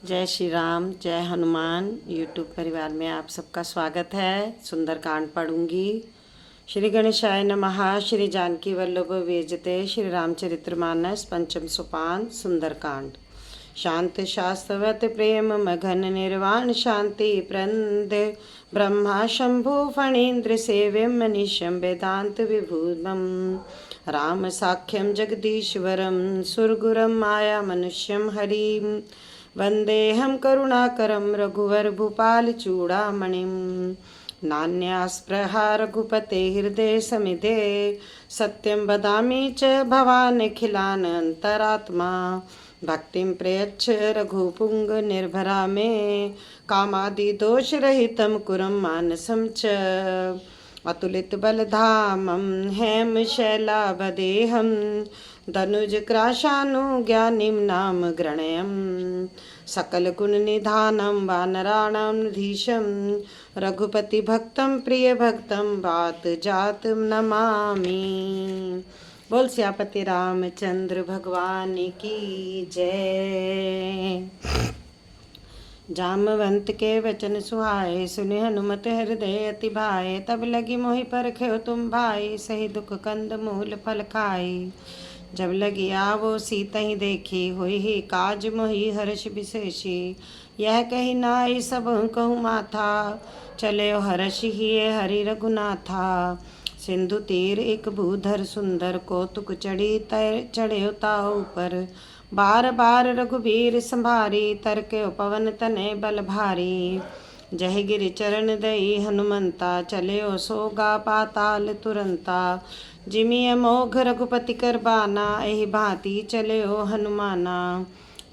जय श्री राम, जय हनुमान। यूट्यूब परिवार में आप सबका स्वागत है। सुंदरकांड पढ़ूंगी। श्री गणेशाय नमः। श्री जानकी वल्लभ विजयते। श्री रामचरितमानस पंचम सोपान सुंदरकांड। शांत शास्त्रवत प्रेम मघन निर्वाण शांति प्रंद ब्रह्मा शंभु फणीन्द्र सेव्यम मनीषम वेदांत विभूतम राम साख्यम जगदीश्वरम सुरगुरम माया मनुष्यम हरिम वंदेहम करुणाकरम रघुवर भूपाल चूड़ामणिम नान्यास्पृहा रघुपते हृदय समिधे सत्यं वदामि च भवानखिलान् अंतरात्मा भक्तिं प्रयच्छ रघुपुंग निर्भरा मे कामादि दोष रहितं कुरं मानसं च अतुलित बलधामं हेम शैलावदेहं दनुज क्राशानुज्ञानिं नाम गृणयम् सकल गुण निधानं वानराणां धीशं रघुपति भक्तं प्रिय भक्तं वात जात नमामि। बोल सियापति रामचंद्र भगवान की जय। जामवंत के वचन सुहाए सुनि हनुमत हृदय अति भाए तब लगी मोहि परख्यो तुम भाई सही दुख कंद मूल फल खाई जब लगी आवो सीतहि देखी हुई ही काज मोहि हर्ष विशेषी यह कही नाई सब कहूँ माथा चले हर्ष ही हरि रघुनाथा सिंधु तीर एक भूधर सुंदर कौतुक चढ़ी चढ़े ताऊ पर बार बार रघुबीर संभारी तरके पवन तने बल भारी जय गिरि चरण दई हनुमंता चले सोगा पाताल तुरंता जिमि अमोघ रघुपति कर बाना एहि भांति चले हनुमाना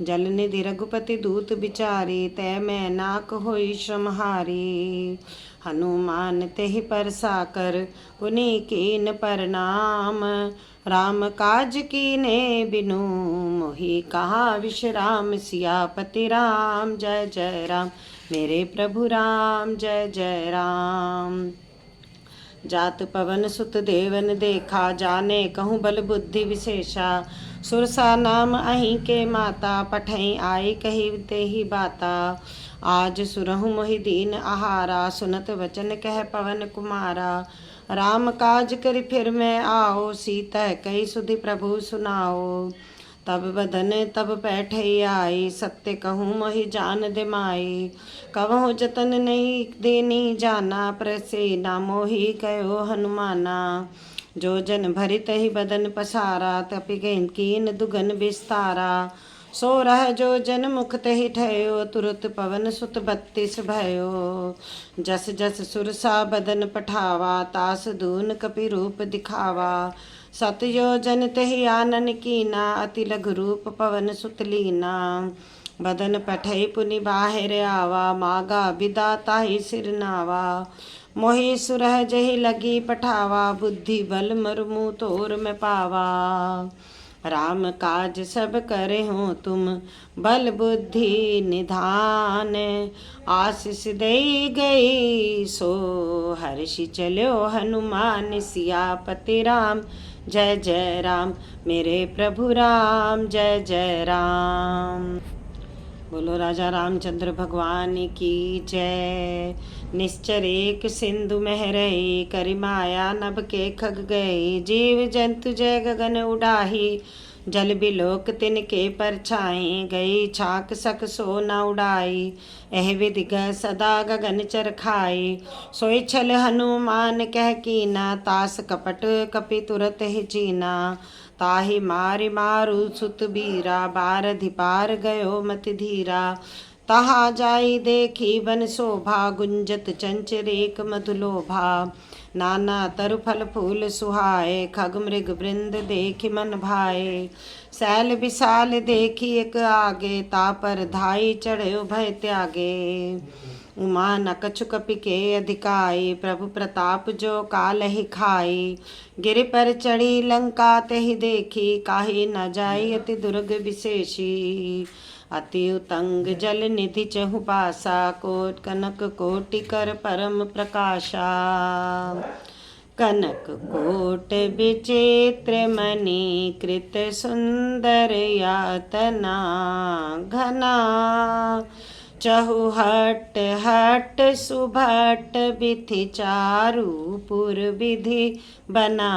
जल निधि रघुपति दूत बिचारी तय मैं नाक होई श्रमहारी हनुमान तेहि पर साकर पुनि कीन परनाम राम काज कीने बिनु मोहि कहा विश्राम सियापति राम जय जय राम मेरे प्रभु राम जय जय राम। जात पवन सुत देवन देखा जाने कहूँ बल बुद्धि विशेषा सुरसा नाम अहीं के माता पठई आई कही तेहि बाता आज सुरहु मोहि दीन आहारा सुनत वचन कह पवन कुमारा राम काज करि फिर मैं आओ सीता कही सुधि प्रभु सुनाओ तब बदन तब बैठे आई सत्य कहूँ मोहि जान दे माई कवहु जतन नहीं देनी जाना प्रसे ना मोहि कहो हनुमाना जो जन भरित ही बदन पसारा तपि कीन दुगन विस्तारा सो रह जो जन मुख तहि ठयो तुरत पवन सुत 32 भयो जस जस सुरसा बदन पठावा तास दून कपि रूप दिखावा सत योजन तहि आनन कीना अति लघु रूप पवन सुत लीना बदन पठई पुनि बाहिर आवा मागा बिदा ताहि सिर नावा मोहि सुरह जहि लगी पठावा बुद्धि बल मरमु तोर में पावा राम काज सब करे हो तुम बल बुद्धि निधान आशीष दे गई सो हर्षि चलो हनुमान सियापति राम जय जय राम मेरे प्रभु राम जय जय राम। बोलो राजा रामचंद्र भगवान की जय। निश्चर एक सिंधु महरई करि माया नभ के खग गई जीव जंतु जय गगन उड़ाही जल बिलोक तिनके परछाई गई छाक सक सो न उड़ाई एह विधि सदा गगन चर खाई सोई छल हनुमान कह कीना तास कपट कपि तुरत ही चीना ताहि मारि मारु सुत बीरा बारधि पार गयो मति धीरा तहा जाई देखी वन शोभा गुंजत चंचरेक मधुलोभा नाना तरु फल फूल सुहाए खग मृग वृंद देखि मन भाए शैल विशाल देखी एक आगे ता पर धाई चढ़यो भय त्यागे उमा न कछु कपि के अधिकाई प्रभु प्रताप जो काल ही खाई गिरि पर चढ़ी लंका तेहि देखी काहि न जाई अति दुर्ग विशेषी अति उतंग जल निधि चहु पासा कोट कनक कोटि कर परम प्रकाशा कनक कोट विचित्र मणि कृत सुंदर यातना घना चहुहट हट सुभट बिथि चारु पुर विधि बना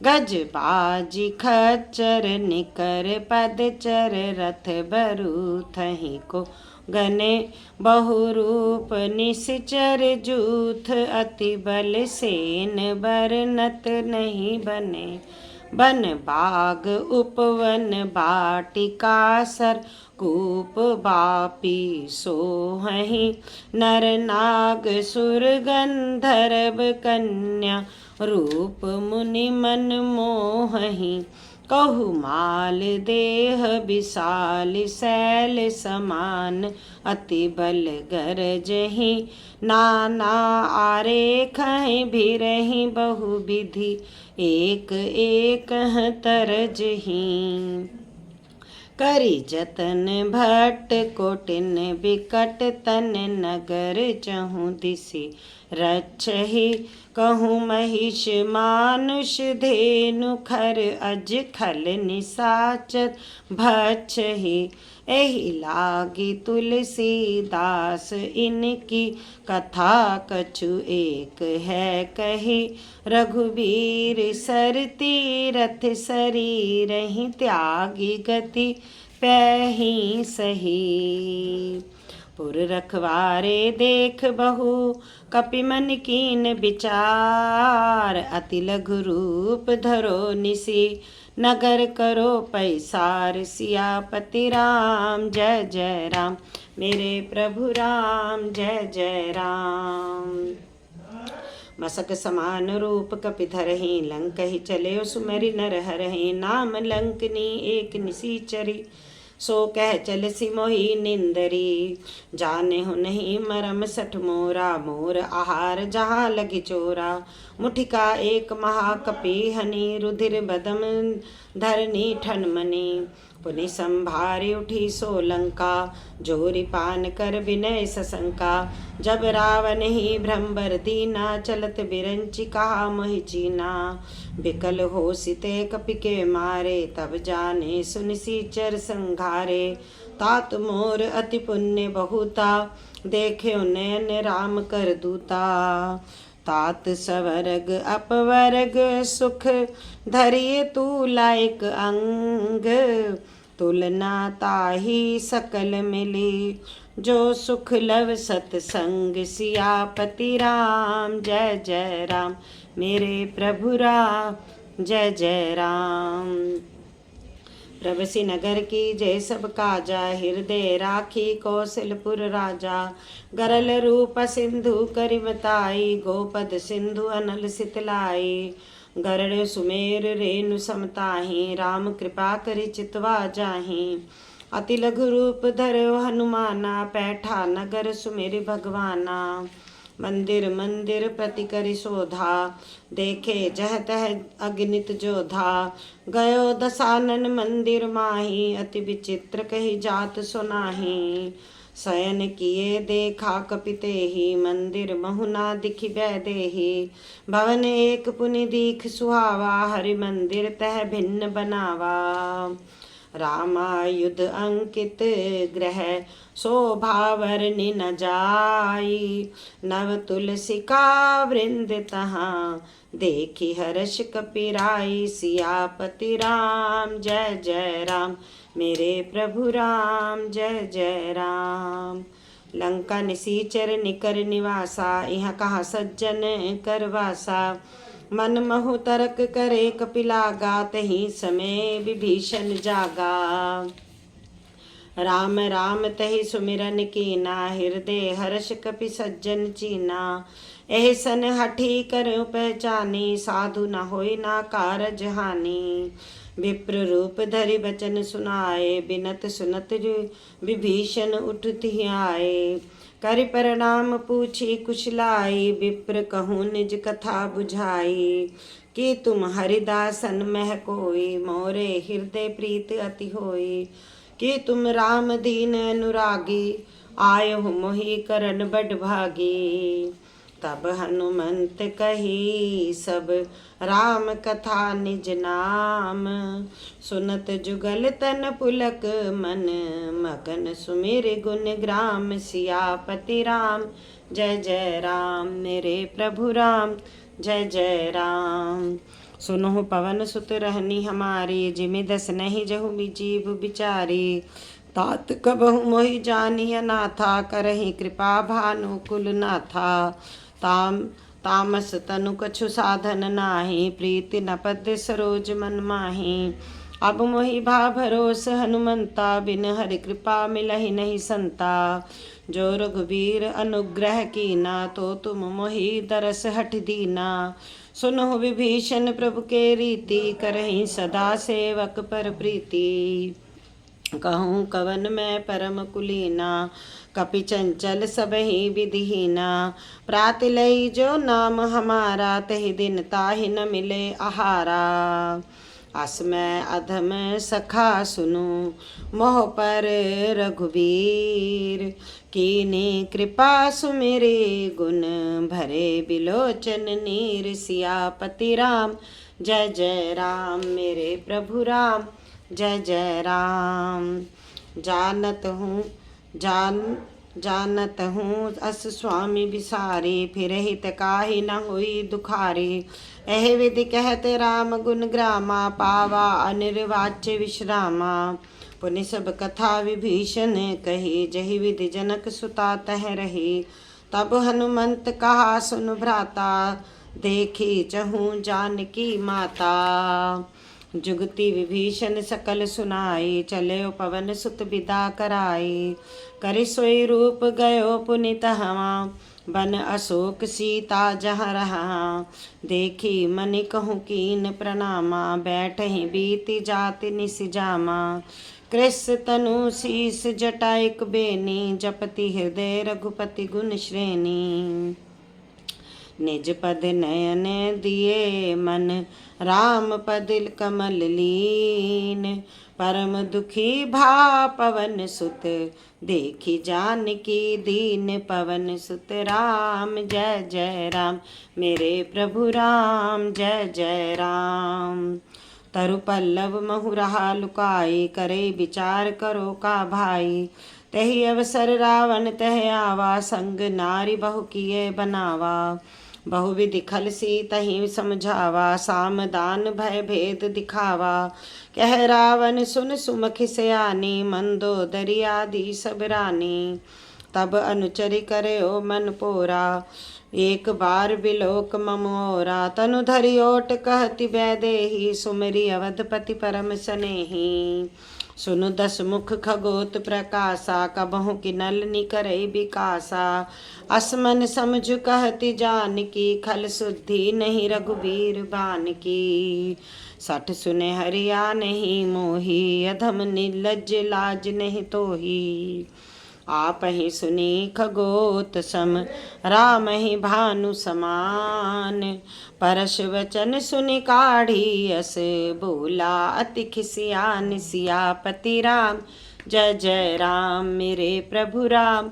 गज बाजी खच्चर निकर पदचर रथ बरु थही को गने बहुरूप निश्चर जूथ अति बल सेन बरनत नहीं बने बन बाग उपवन बाटिका सर कूप बापी सोहहि नर नाग सुर गंधर्व कन्या रूप मुनि मन मोहहि कहु माल देह विशाल शैल समान अति बल गरजहि नाना आरेखहि भिरहि बहु विधि एक एक तरजहि करी जतन भट्ट कोटिन बिकट तन नगर चहु दिशि रक्षहि कहूँ महिष मानुष धेनु खर अज खल निशाचर भक्षहि एहि लागी तुलसीदास इनकी कथा कछु एक है कही रघुबीर सर तीरथ शरीर ही त्यागी गति पैही सही पुर रखवारे देख बहु कपिमन कीन विचार अति लघु रूप धरो निसी नगर करो पैसार सियापति राम जय जय राम मेरे प्रभु राम जय जय राम मसक समान रूप कपिधरहि लंक ही चले सुमरि नर हरहि नाम लंकनी एक निसीचरी सो कह चल सी मोही निंदरी जाने हो नहीं मरम सठ मोरा मोर आहार जहाँ लगी चोरा मुठिका एक महाकपि हनि रुधिर बदम धरनी ठनमनी पुनि संभारी उठी सो लंका जोरी पान कर विनय सशंका जब रावण ही भ्रमर दीना चलत बिरंची कहा मोहि चीना बिकल हो सिते कपि के मारे तब जाने सुनिसीचर संघारे तात मोर अति पुण्य बहुता देखे नयन राम कर दूता तात सवर्ग अपवर्ग सुख धरिए तू लायक अंग तुलना ताही सकल मिली जो सुख लव सतसंग सियापति राम जय जय राम मेरे प्रभु राम जय जय राम प्रभसी नगर की जय सब काजा हृदय राखी कौशलपुर राजा गरल रूप सिंधु करिमताई गोपद सिंधु अनल सितलाई गरड़ सुमेर रेणु समताही राम कृपा करि चितवा जाही अति लघु रूप धरो हनुमाना पैठा नगर सुमेरि भगवाना मंदिर मंदिर प्रति करि शोधा देखे जह तह अगणित जोधा गयो दसानन मंदिर माही अति विचित्र कही जात सुनाही शयन किए देखा कपिते ही मंदिर महुना दिखि देही भवन एक पुनि दीख सुहावा हरि मंदिर तह भिन्न बनावा रामायुध अंकित ग्रह शोभावरनि न जाई नव तुलसी का वृंद तहाँ देखी हर्ष कपिराई सियापति राम जय जय राम मेरे प्रभु राम जय जय राम लंका निसीचर निकर निवासा यह कहा सज्जन करवासा मन महु तरक करे कपिलागा तही समय विभीषण जागा राम राम तहि सुमिरन कीना हृदय हर्ष कपि सज्जन चीना एहसन हठी करो पहचानी साधु न होई ना कारज हानि विप्र रूप धरि बचन सुनाए बिनत सुनत विभीषण उठति आए करि प्रणाम पूछी कुशलाई विप्र कहूँ निज कथा बुझाई कि तुम हरिदासन मह कोई मोरे हृदय प्रीत अति होई कि तुम राम दीन अनुरागी आयो मोहि करन बड़ भागी तब हनुमंत कही सब राम कथा निज नाम। सुनत जुगल तन पुलक मन मगन सुमिर गुण ग्राम। सियापति राम जय जय राम, मेरे प्रभु राम जय जय राम। सुनहु पवन सुत रहनी हमारी, जिमि दस नहीं जहु जीव बिचारी। तात कबहु मोहि जानिय नाथा, करहि कृपा भानु कुल नाथा। तामस तनु कछु साधन नाही, प्रीति न पद सरोज मन माही। अब मोहि भा भरोस हनुमंता, बिन हरि कृपा मिलहि नहीं संता। जो रघुबीर अनुग्रह कीना, तो तुम मोहि दरस हठ दीना। सुनहु विभीषण प्रभु के रीति, करहि सदा सेवक पर प्रीति। कहूँ कवन मैं परम कुलीना, कपि चंचल सबहि विधिहीना। प्रात लई जो नाम हमारा, तहि दिन ताहि न मिले आहारा। अस मैं अधम सखा सुनु, मोह पर रघुबीर। कीनी कृपा सुमिरे गुण, भरे बिलोचन नीर। सियापति राम जय जय राम, मेरे प्रभु राम जय जय राम। जानत हूँ अस स्वामी बिसारी, फिर हित काहि न हुई दुखारी। एह विधि कहत राम गुण ग्रामा, पावा अनिर्वाच्य विश्रामा। पुनि सब कथा विभीषण कही, जहि विधि जनक सुता तह रही। तब हनुमंत कहा सुन भ्राता, देखी चहूँ जानकी माता। जुगति विभीषण सकल सुनाई, चले पवन सुत विदा कराई। करि सोई रूप गयो पुनित हवा, बन अशोक सीता जहाँ रहा। देखी मनि कहूँ कीन प्रणामा, बैठहि बीति जाति निस जामा। कृष तनु शीस जटाइक बेनी, जपति हृदय रघुपति गुण श्रेणी। निज पद नयन दिए मन, राम पद कमल लीन। परम दुखी भा पवन सुत, देखी जानकी दीन। पवन सुत राम जय जय राम, मेरे प्रभु राम जय जय राम। तरु पल्लव महु रहा लुकाई, करे विचार करो का भाई। तही अवसर रावण तह आवा, संग नारी बहु किए बनावा। बहुविधि खल सी तही समझावा, सामदान भय भेद दिखावा। कह रावण सुन सुमुख सयानी, मंदोदरी आदि सब रानी। तब अनुचरि करे ओ मन पोरा, एक बार बिलोक ममोरा। तनु धरि ओट कहति वैदेही, सुमरि अवधपति परम सनेही। सुनु दस मुख खगोत प्रकाशा, कबहु किनल निकरई बिकासा। असमन समझु कहति जानकी, खल शुद्धि नहीं रघुबीर बानकी। सठ सुने हरिया नहीं मोही, अधम निर्लज लाज नहीं तोही। आप ही सुनी खगोत सम, राम ही भानु समान। परश वचन सुनि काढ़ी अस, बोला अति खिसियान। सियापति राम जय जय राम, मेरे प्रभु राम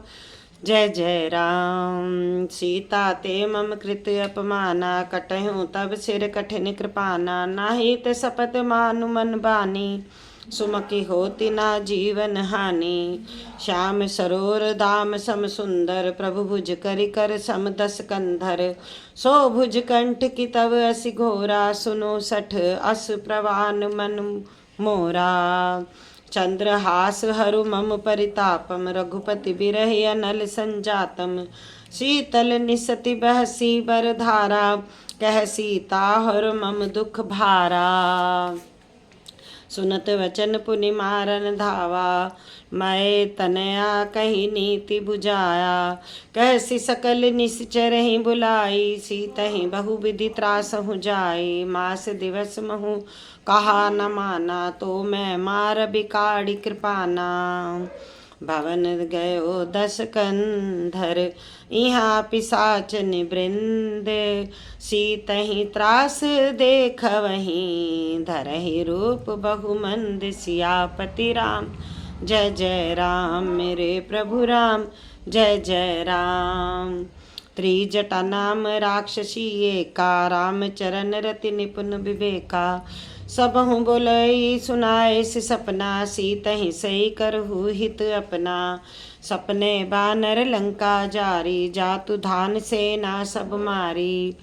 जय जय राम। सीता ते मम कृत अपमाना, कटहूँ तब सिर कठिन कृपाना। नाहित सपत मानु मन बानी, सुमति होती ना जीवन हानि। श्याम सरोर दाम सम सुंदर, प्रभु भुज करि कर सम दस कंधर। सो भुज कंठ की तव असि घोरा, सुनो सठ अस प्रवान मन मोरा। चंद्रहास हरु मम परितापम, रघुपति बिरहि अनल संजातम। शीतल निसति बहसी बर धारा, कह सीता हर मम दुख भारा। सुनत वचन पुनि मारन धावा, मैं तनया कही नीति बुझाया। कहसी सकल निश्चर ही बुलाई, सीतहि बहु विधि त्रास हो जाई। मास दिवस महु कहा न माना, तो मैं मार बिकाड़ी कृपाना। भवन गयो दस कंधर, यहाँ पिशाच निवृंद। सीतहि त्रास देख वहीं, धरहि रूप बहुमंद। सियापति राम जय जय राम, मेरे प्रभु राम जय जय राम। त्रिजटा नाम राक्षसी एका, राम चरण रति निपुण विवेका। सबहु बोलई सुनाए से सपना, सीतहि सही करहु हित अपना। सपने बानर लंका जारी, जातु धान सेना सब मारी।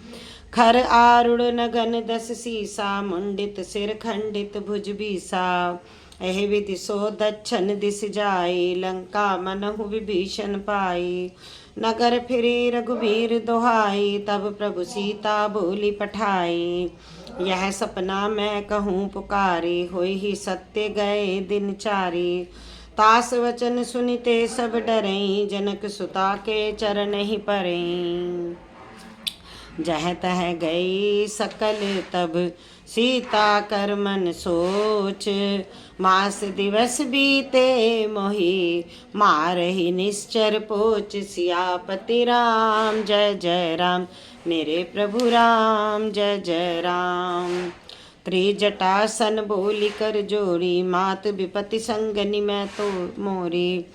खर आरुण नगन दस सीसा, मुंडित सिर खंडित भुज बीसा। एहि विधि सो दक्षिण दिस जाई, लंका मनहु विभीषण पाई। नगर फिरी रघुबीर दोहाई, तब प्रभु सीता बोली पठाई। यह सपना मैं कहूँ पुकारी, होई ही सत्य गए दिन चारी। तास वचन सुनिते सब डरई, जनक सुता के चरण ही पड़ई। जह तह गई सकल तब सीता कर मन सोच, मास दिवस बीते मोहि मारहि निश्चर पोच। सियापति राम जय जय राम, मेरे प्रभु राम जय जय राम। त्रिजटासन बोली कर जोड़ी, मात विपति संगनि मैं तो मोरी।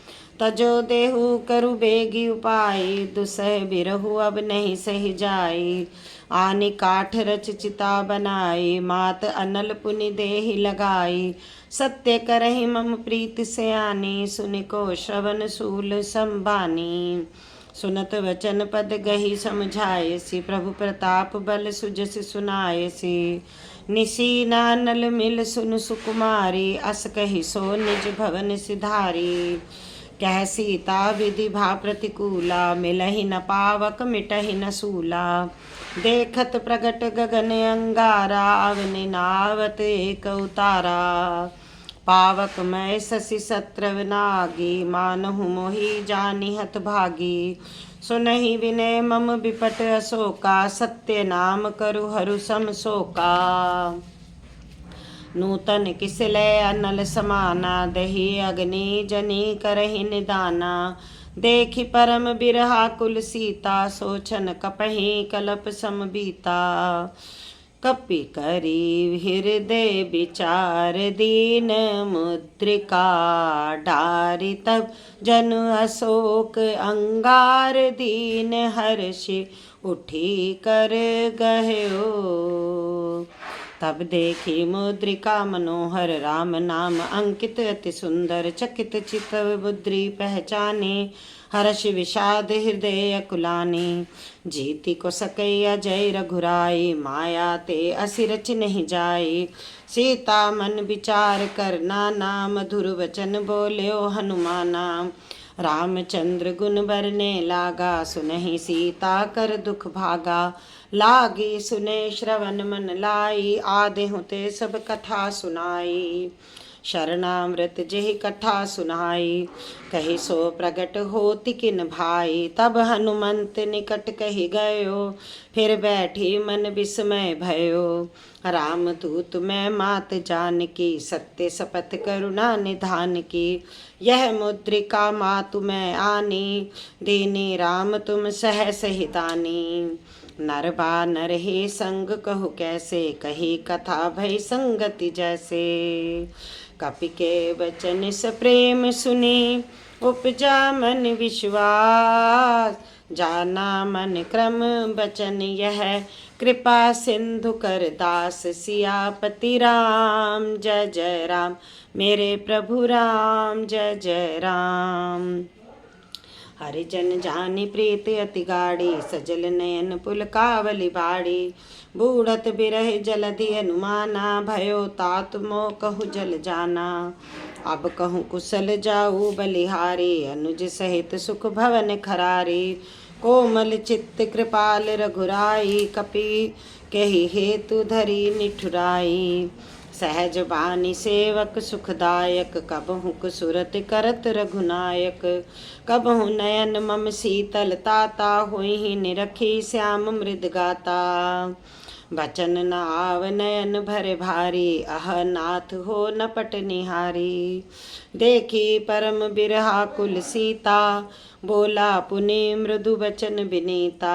तजो देहु करु बेगी उपाय, दुसह बिरहु अब नहीं सही जाई। आनि काठ रच चिता बनाई, मात अनल पुनि देहि लगाई। सत्य करहि मम प्रीत सयानी, सुनि को श्रवण सूल संबानी। सुनत वचन पद गही समझाए सी, प्रभु प्रताप बल सुजस सुनाए सी। निसी नानल मिल सुन सुकुमारी, अस कही सो निज भवन सिधारी। कह सीता विधि भा प्रतिकूला, मिलहि न पावक मिटहि न सूला। देखत प्रगट गगन अंगारा, अवनि नावत एक उतारा। पावक मैं शशि सत्रव नागी, मानहु मोहि जानि हत भागी। सुनहि विनय मम विपट अशोका, सत्य नाम करु हरु सम शोका। नूतन किसलय अनल समाना, दही अग्नि जनि करहि निदाना। देखि परम बिरहा कुल सीता, सोचन कपहि कलप सम बीता। कपि करी हृदय विचार, दीन मुद्रिका डारि। तब जनु अशोक अंगार, दीन हर्षि उठी कर गह्यो। तब देखी मुद्रिका मनोहर, राम नाम अंकित अति सुंदर। चकित चितव बुद्धि पहचाने, हर्ष विषाद हृदय अकुलाने। जीति को सकैया जय रघुराई, माया ते असिरच नहीं जाई। सीता मन विचार करना, नाम मधुर वचन बोल्यो हनुमाना। रामचंद्र गुण बरने लागा, सुनहि सीता कर दुख भागा। लागी सुने श्रवण मन लाई, आदेहु ते सब कथा सुनाई। शरणामृत जेहि कथा सुनाई, कही सो प्रगट होति किन भाई। तब हनुमंत निकट कही गयो, फिर बैठी मन विस्मय भयो। राम दूत मैं मात जानकी, सत्य शपथ करुणा निधान की। यह मुद्रिका मातु मैं आनी, दीनी राम तुम सहस हितानी। नर बानर हे संग कहु कैसे, कही कथा भई संगति जैसे। कपि के वचन सप्रेम सुनी, उपजा मन विश्वास। जाना मन क्रम बचन यह, कृपा सिंधु कर दास। सियापति राम जय जय राम, मेरे प्रभु राम जय जय राम। हरिजन जानी प्रीत अति गाढ़ी, सजल नयन पुलकावली बाड़ी। बूढ़त बिरह जलधि अनुमाना, भयो तात मोह कहु जल जाना। अब कहूँ कुशल जाऊ बलिहारी, अनुज सहित सुख भवन खरारी। कोमल चित्त कृपाल रघुराई, कपि कही हेतु धरी निठुराई। सहज बानी सेवक सुखदायक, कबहु सुरत करत रघुनायक। कबहु नयन मम शीतल ताता, होई निरखी श्याम मृद गाता। बचन न आव नयन भरे भारी, अह नाथ हो न पट निहारी। देखी परम बिरहा कुल सीता, बोला पुनि मृदु वचन विनीता।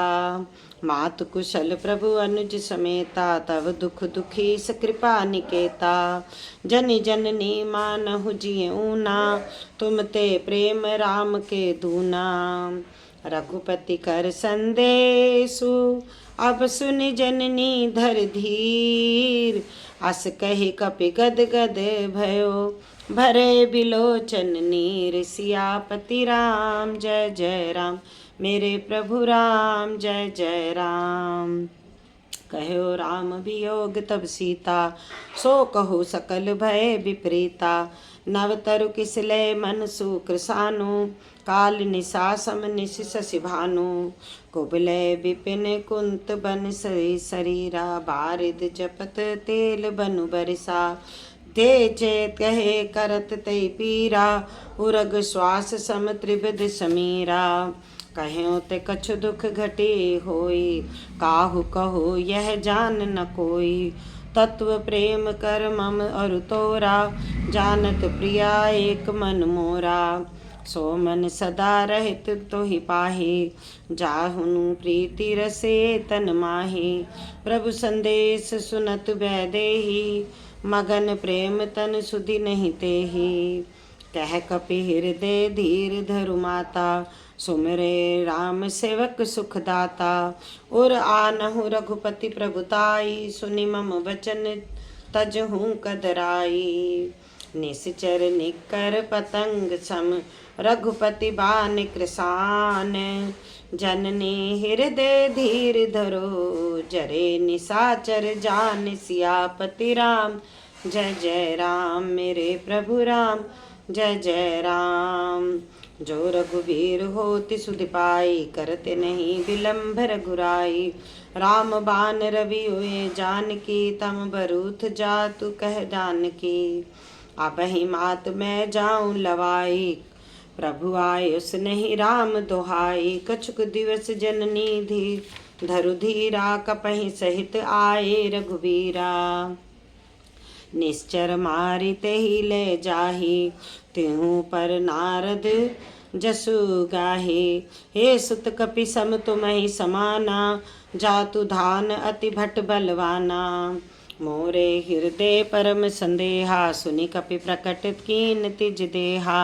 मातु कुशल प्रभु अनुज समेता, तब दुख दुखी सकृपा निकेता। जनि जननी मानहु जिय ऊना, तुम ते प्रेम राम के दूना। रघुपति कर संदेशु अब सुनि जननी धर धीर। अस कहि कपि गद गद भयो भरे बिलोचन नीर। सियापति राम जय जय राम मेरे प्रभु राम जय जय राम। कहो राम वियोग तब सीता सो कहो सकल भय विपरीता। नव तरु किसले मन सुकृसानु काल निशा सम निश शशि भानु। कुबले विपिन कुंत बन शरीरा बारिद जपत तेल बनु बरिसा। ते चेत कहे करत ते पीरा उरग श्वास सम त्रिविध समीरा। कहो ते कछु दुख घटे होई काहू कहो यह जान न कोई। तत्व प्रेम कर मम अरु तोरा जानत प्रिया एक मन मोरा। सो मन सदा रहित तो ही पाहे जाहुनु प्रीति रसे तन माहे। प्रभु संदेश सुनत वैदेही मगन प्रेम तन सुधि नहीं तेही। कह कपि हृदय धीर धरु माता सुमिरे राम सेवक सुखदाता। और आनहु रघुपति प्रभुताई सुनि मम वचन तजहु कदराई। निश्चर निकर पतंग सम रघुपति बान कृसान। जननी हृदय धीर धरो जरे निशाचर जान। सियापति राम जय जय राम मेरे प्रभु राम जय जय राम। जो रघुवीर होति सुधि पाई करते नहीं विलम्भ रघुराई। राम बान रवि हुए जानकी तम बरूथ जातु कह जानकी। अबहि मात मैं जाऊं लवाई प्रभु आए उस नहीं राम दोहाई। कछुक दिवस जननी धी धरु धीरा कपहि सहित आए रघुवीरा। निश्चर मारि तेहि ले जाहि तिहु पर नारद जसु गाहे। हे सुत कपि सम तुमहि समाना जातु धान अति भट बलवाना। मोरे हृदय परम संदेहा सुनि कपि प्रकट कीन तिज देहा।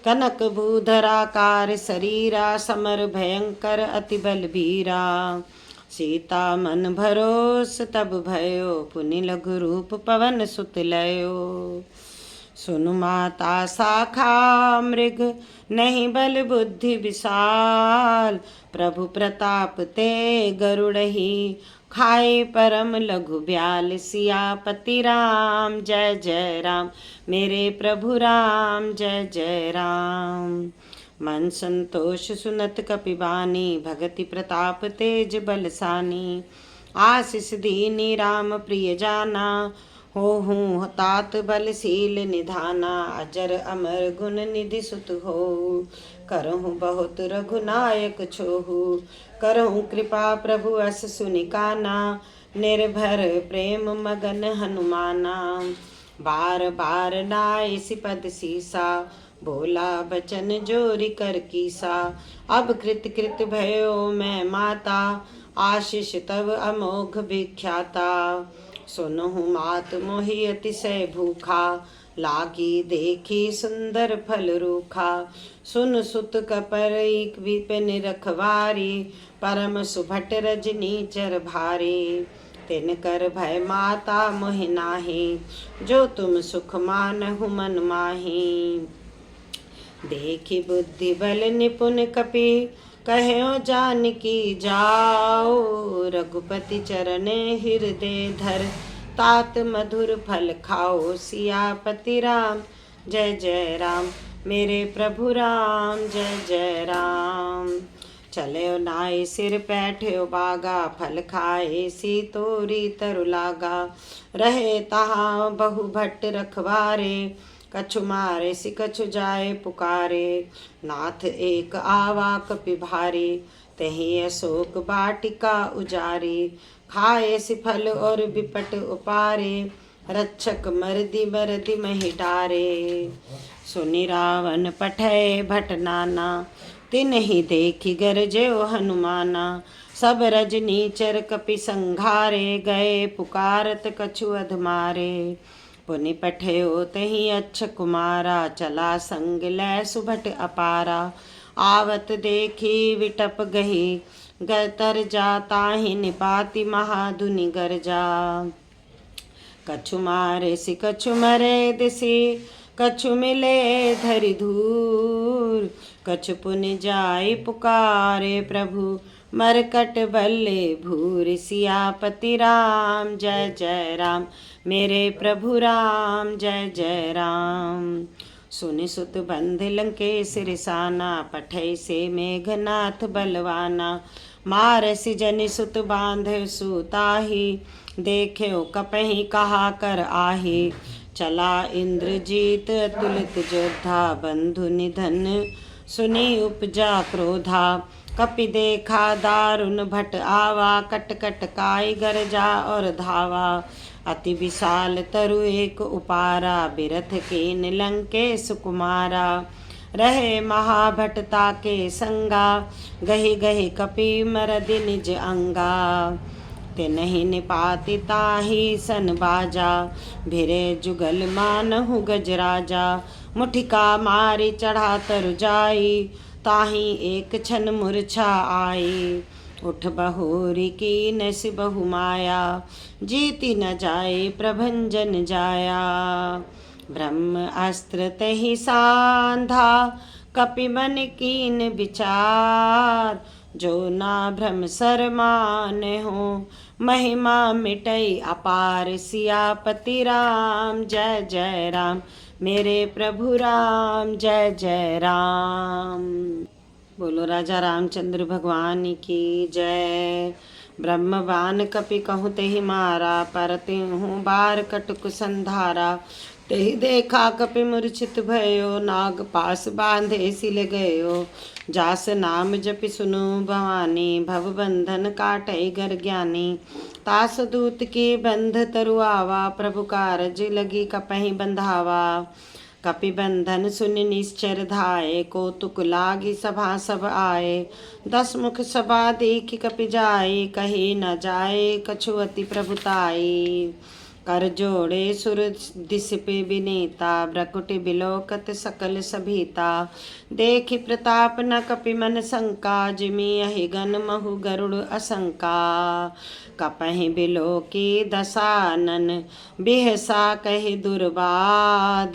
कनक भूधराकार शरीरा समर भयंकर अति बलबीरा। सीता मन भरोस तब भयो पुनि लघु रूप पवन सुत लयो। सुनु माता शाखा मृग नहीं बल बुद्धि विशाल। प्रभु प्रताप ते गरुड़हि खाए परम लघु ब्याल। सियापति राम जय जय राम मेरे प्रभु राम जय जय राम। मन संतोष सुनत कपिबानी भगति प्रताप तेज बलसानी। आशीष दीनी राम प्रिय जाना हो तात बलशील निधाना। अजर अमर गुण निधि सुत हो करहु बहुत रघुनायक छोहु। करहु कृपा प्रभु अस सुनिकाना निर्भर प्रेम मगन हनुमाना। बार बार नाय सिपद सीसा बोला बचन जोरी कर कीसा। अब कृत कृत भयो मैं माता आशीष तब अमोघ विख्याता। सुनहु मात मोहि अतिशय भूखा लागी देखी सुंदर फल रूखा। सुन सुत कपर विपिन रखवारी परम सुभट रजनी चर भारी। तिन कर भय माता मोहि नाहि जो तुम सुख मानहु मन माही। देखी बुद्धि बल निपुण कपि कहो जानकी जाओ। रघुपति चरण हृदय धर तात मधुर फल खाओ। सियापति राम जय जय राम मेरे प्रभु राम जय जय राम। चलो नाय सिर बैठो बागा फल खाए सी तोरी तरु लागा। रहे तहाँ बहु भट्ट रखवारे कछु मारे सि कछु जाए पुकारे। नाथ एक आवा कपि भारी तही अशोक बाटिका उजारी। खाए सि फल और विपट उपारे रक्षक मरदी मरदी महि डारे। सुनि रावण पठय भट नाना तिन्हि देखि गरजयो हनुमाना। सब रजनीचर कपि संघारे गए पुकारत कछु अधमारे। पुनि पठयो तहि अच्छ कुमारा चला संग लै सुभट अपारा। आवत देखी विटप गही, गतर जाता ही निपाति महाधुनि गरजा। कछु मारे सि कछु मरे दिसी, कछु मिले धरि धूर, कछु पुनि जाय पुकारे प्रभु, मरकट बल्ले भूर। सियापति राम जय जय राम, मेरे प्रभु राम जय जय राम। सुनि सुत बंध लंकेश रिसाना, पठै से मेघनाथ बलवाना। मारसि जनि सुत बांधे सुताही, देख्यो कपहि कहा कर आही। चला इंद्रजीत अतुलित योद्धा, बंधु निधन सुनी उपजा क्रोधा। कपि देखा दारुण भट आवा, कट कट काय गरजा और धावा। अति विशाल तरु एक उपारा, बिरथ कीन लंकेश कुमारा। रहे महाभटता के संगा, गही गही कपि मरदि निज अंगा। ते नहीं निपाति ताही सन बाजा, भिरे जुगल मानहु गजराजा। मुठिका मारी चढ़ा तरु जाई, ताही एक छन मूर्छा आई। उठ बहोरी की नस बहु माया, जीति न जाए प्रभंजन जाया। ब्रह्म अस्त्र तहि सांधा, कपि मन कीन विचार। जो ना भ्रम सरमान हो, महिमा मिटई अपार। सियापति राम जय जय राम, मेरे प्रभु राम जय जय राम। बोलो राजा रामचंद्र भगवान की जय। ब्रह्मवान कपि कहूँ तेहि मारा, परते हूँ बार कटुक संधारा। तेहि देखा कपि मूर्छित भयो, नाग पास बांधे सिल गयो। जास नाम जपि सुनु भवानी, भव बंधन काटै गर ज्ञानी। तास दूत की बंध तरु आवा, प्रभु कारज लगी कपहि बंधावा। कपि बंधन सुनि निश्चर धाये, कौतुक लागी सभा सब आए। 10 मुख सभा देखि कपि जाए, कही न जाए कछु अति प्रभुताई। कर जोड़े सुर दिस पे विनीता, ब्रकुटि बिलोकत सकल सभीता। देखि प्रताप न कपि मन शंका, जिमि अहि गन महु गरुड़ असंका। कपहि बिलोकी दसानन, बिहसा कहि दुर्बाद।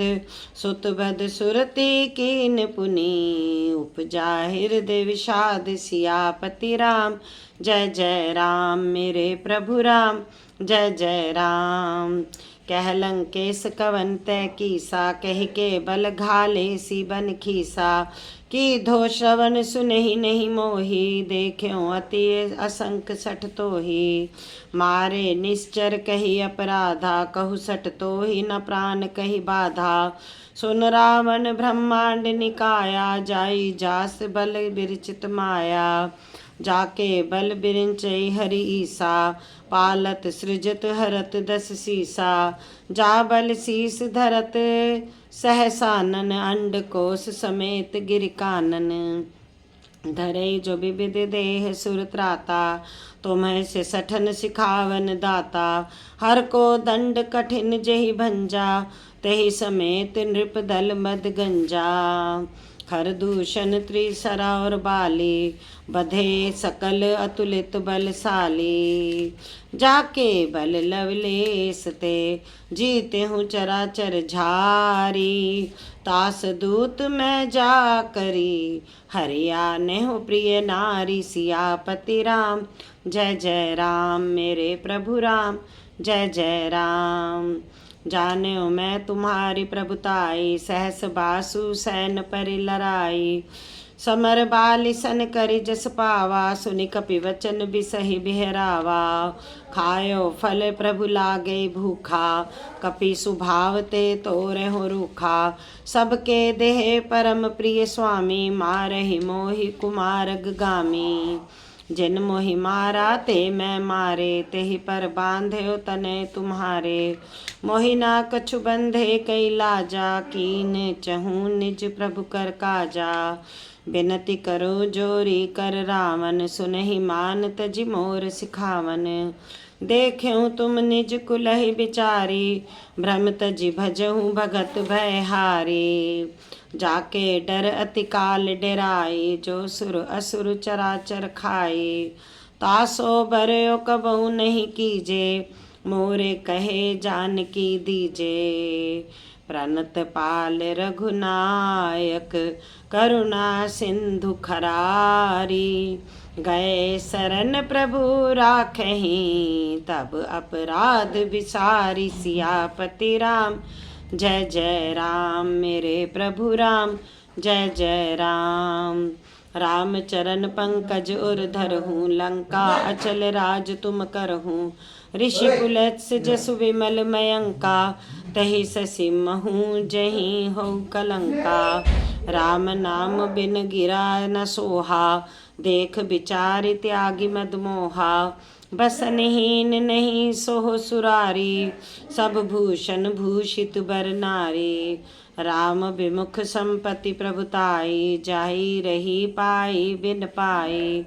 सुत बद सुरति कीन पुनि, उपजा हृदय विषाद। सियापति राम जय जय राम, मेरे प्रभु राम जय जय राम। कह लंकेश कवन तै कीसा, कह के बल घाले सी बन खीसा। की धो श्रवण सुनहि नहीं मोही, देख्यो अति असंख सठ तोही। मारे निश्चर कही अपराधा, कहु सठ तोही न प्राण कही बाधा। सुन रावण ब्रह्मांड निकाया, जाई जास बल बिरचित माया। जाके बल बिरिंचै हरि ईसा, पालत सृजत हरत 10 सीसा। जा बल शीस धरत सहसानन, अंड कोश समेत गिर कानन। धरे जो विविध देह सुर त्राता, तुम्हें से सठन सिखावन दाता। हर को दंड कठिन जेहि भंजा, तेहि समेत नृप दल मद गंजा। खर दूषण त्रिसरा और बाली, बधे सकल अतुलित बलशाली। जाके बल लवलेस ते, जीते हूँ चराचर झारी। तास दूत मैं जा करी, हरियाने हो प्रिय नारी। सियापति राम जय जय राम, मेरे प्रभु राम जय जय राम। जान्यो मैं तुम्हारी प्रभुताई, सहस बासु सैन पर लड़ाई। समर बाली सन करि जस पावा, सुनि कपि वचन बिसहि बिहरावा। खायो फल प्रभु लागे भूखा, कपि सुभाव ते तोरे हो रूखा। सबके देह परम प्रिय स्वामी, मारहि मोहि कुमारग गामी। जिन मोहि मारा ते मैं मारे, तेहि पर बांध्यो तने तुम्हारे। मोहि ना कछु बंधे कई लाजा, कीन चहूँ निज प्रभु कर काजा। बिनती करो जोरी कर रावण, सुनहि मान तजि मोर सिखावन। देख्यूं तुम निज कुलहि बिचारी, भ्रम तजि भजहूँ भगत भयहारी। जाके डर अति काल डेराई, जो सुर असुर चराचर खाई। तासो बरयो कबहु नहीं कीजे, मोरे कहे जानकी दीजे। प्रणत पाल रघुनायक, करुणा सिंधु खरारी। गए शरण प्रभु राखहीं, तब अपराध विसारी। सियापति राम जय जय राम, मेरे प्रभु राम जय जय राम। राम चरण पंकज उर धरहूँ, लंका अचल राज तुम करहूँ। ऋषि पुलत्स जसु विमल मयंका, तहि ससि महूँ जहीं हो कलंका। राम नाम बिन गिरा न सोहा, देख विचार त्यागी मद मोहा। बसनहीन नहीं सोह सुरारी, सब भूषण भूषित बर नारी। राम विमुख संपत्ति प्रभुताई, जाहि रही पाई बिन पाई।